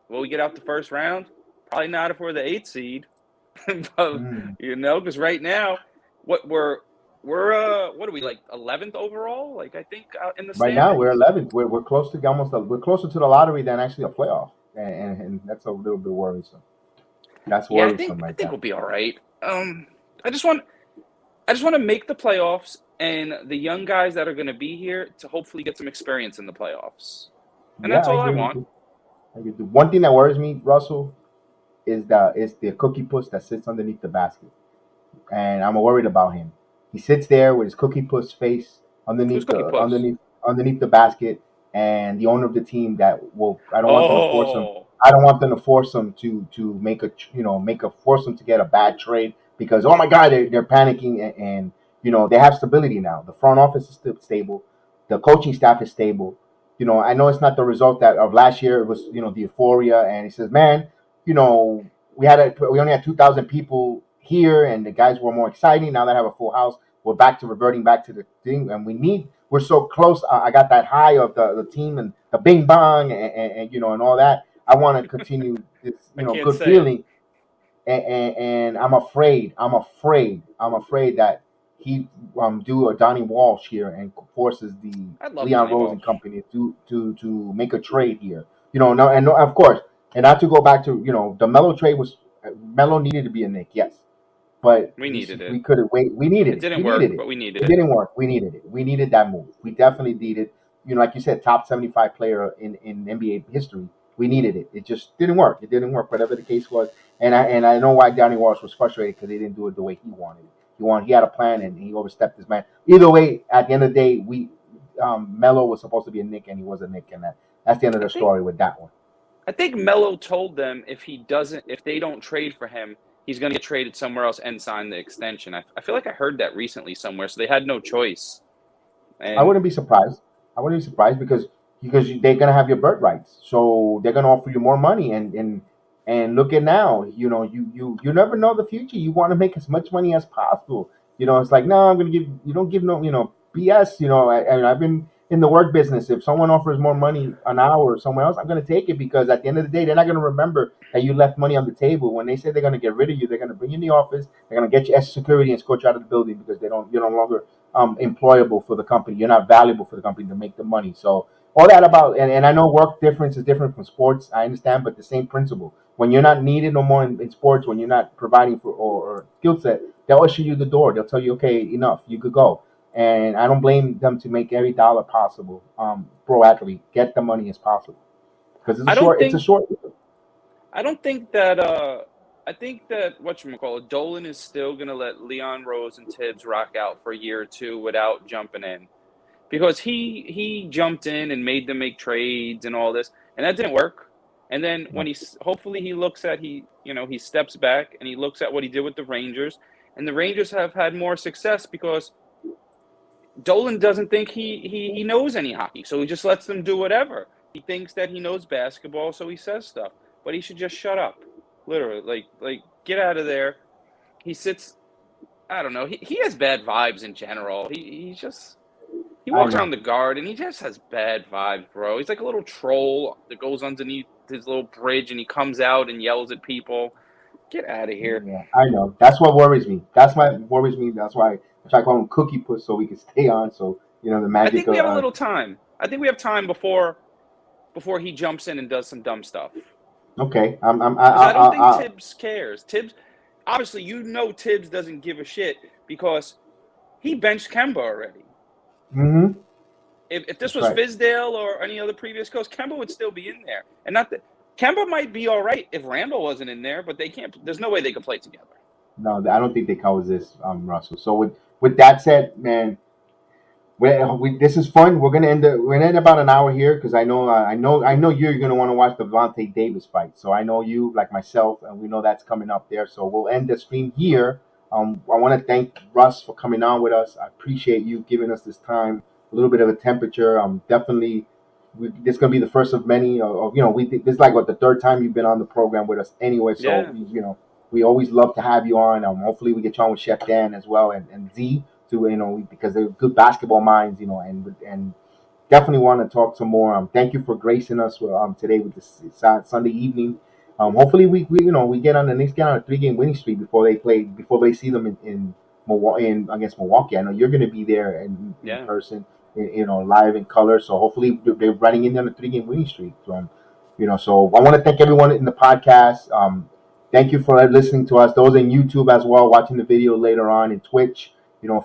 Will we get out the first round? Probably not if we're the 8th seed. But, Mm, because right now, what we're what are we like 11th overall? Like I think in the Right now, we're standings. 11th. We're close to we're closer to the lottery than actually a playoff, and that's a little bit worrisome. That's Yeah, worrisome I right think there. we'll be all right. I just want I just want to make the playoffs and the young guys that are going to be here to hopefully get some experience in the playoffs, and Yeah, that's I all I agree with want. you. I agree with you. One thing that worries me, Russell, is the cookie puss that sits underneath the basket, and I'm worried about him. He sits there with his cookie puss face Who's underneath Cookie Puss? the basket, and the owner of the team that will I don't want them to force him. Oh, I don't want them to force him to force him to get a bad trade because oh my god they're panicking and they have stability now. The front office is still stable, the coaching staff is stable. I know it's not the result that of last year. It was the euphoria, and he says, man, you know we only had 2,000 people here, and the guys were more exciting. Now that I have a full house, we're back to reverting back to the thing, and we're so close. I got that high of the team and the bing bong and all that. I want to continue this I can't good say it. feeling, and I'm afraid that he do a Donnie Walsh here and forces the I love Leon Donnie Rose and Walsh. company to make a trade here. No, and no, of course, and not to go back to the Melo trade was Melo needed to be a Knick, yes, but We needed it. we could have wait. We needed It it. didn't We work, needed it. but we needed It it. didn't work. We needed it. We needed that move. We definitely needed. Like you said, top 75 player in NBA history. We needed it. It just didn't work. It didn't work. Whatever the case was, and I know why Donnie Walsh was frustrated because he didn't do it the way he wanted it. He had a plan and he overstepped his man. Either way, at the end of the day, Melo was supposed to be a Knick and he was a Knick, and that's the end of I the think story with that one. I think Melo told them if they don't trade for him, he's going to get traded somewhere else and sign the extension. I feel like I heard that recently somewhere, so they had no choice. I And wouldn't be surprised. I wouldn't be surprised because they're gonna have your bird rights, so they're gonna offer you more money. And look at now, you never know the future. You want to make as much money as possible. It's like no, I'm gonna give you don't give no BS. I've been in the work business. If someone offers more money an hour somewhere else, I'm gonna take it because at the end of the day, they're not gonna remember that you left money on the table. When they say they're gonna get rid of you, they're gonna bring you in the office. They're gonna get you as security and escort you out of the building because you're no longer employable for the company. You're not valuable for the company to make the money. So all that about and I know work difference is different from sports. I understand, but the same principle. When you're not needed no more in sports, when you're not providing for or skill set, they'll usher you the door. They'll tell you, okay, enough, you could go. And I don't blame them to make every dollar possible. Pro athlete, get the money as possible because I don't it's a think short. I don't think that I think that whatchamacallit, Dolan is still gonna let Leon Rose and Tibbs rock out for a year or two without jumping in. Because he jumped in and made them make trades and all this, and that didn't work. And then when hopefully he looks at he steps back and he looks at what he did with the Rangers, and the Rangers have had more success because Dolan doesn't think he knows any hockey, so he just lets them do whatever. He thinks that he knows basketball, so he says stuff, but he should just shut up, literally, like get out of there. He sits. I don't know. He has bad vibes in general. He I walks know. around the guard and he just has bad vibes, bro. He's like a little troll that goes underneath his little bridge and he comes out and yells at people. Get out of here. Yeah, I know. That's what worries me. That's what worries me. That's why I try to call him Cookie Puss so we can stay on. So the I magic think we of have a little time. I think we have time before he jumps in and does some dumb stuff. okay. Because I don't think Tibbs cares. Tibbs, obviously, Tibbs doesn't give a shit because he benched Kemba already. Mm-hmm. If this That's was right. Fizdale or any other previous coach, Kemba would still be in there. And not that Kemba might be all right if Randall wasn't in there, but they can't. There's no way they could play together. No, I don't think they coexist, Russell. So with that said, man, this is fun. We're gonna end about an hour here because I know you're gonna want to watch the Vontae Davis fight. So I know you, like myself, and we know that's coming up there. So we'll end the stream here. I want to thank Russ for coming on with us. I appreciate you giving us this time, a little bit of a temperature. Definitely, this is gonna be the first of many. This is like what the third time you've been on the program with us anyway. So Yeah. we always love to have you on. Hopefully we get you on with Chef Dan as well and Z to because they're good basketball minds, and definitely want to talk some more. Thank you for gracing us today with this Sunday evening. Hopefully we get on the Knicks get on a 3-game winning streak before they see them in in against Milwaukee. I know you're going to be there in Yeah. person, live in color. So hopefully they're running in on a 3-game winning streak. So I want to thank everyone in the podcast. Thank you for listening to us. Those in YouTube as well, watching the video later on in Twitch.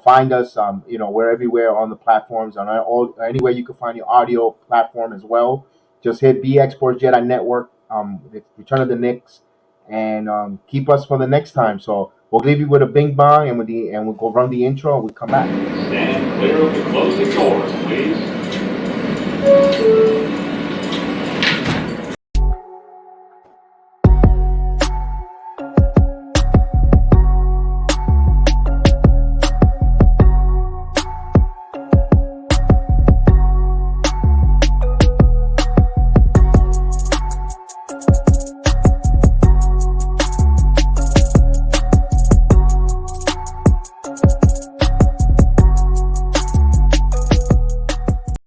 Find us. We're everywhere on the platforms, on all anywhere you can find your audio platform as well. Just hit BX Sports Jedi Network. The Return of the Knicks, and keep us for the next time. So we'll leave you with a bing bong, and we'll go run the intro, and we come back. Stand clear of the closing doors, please.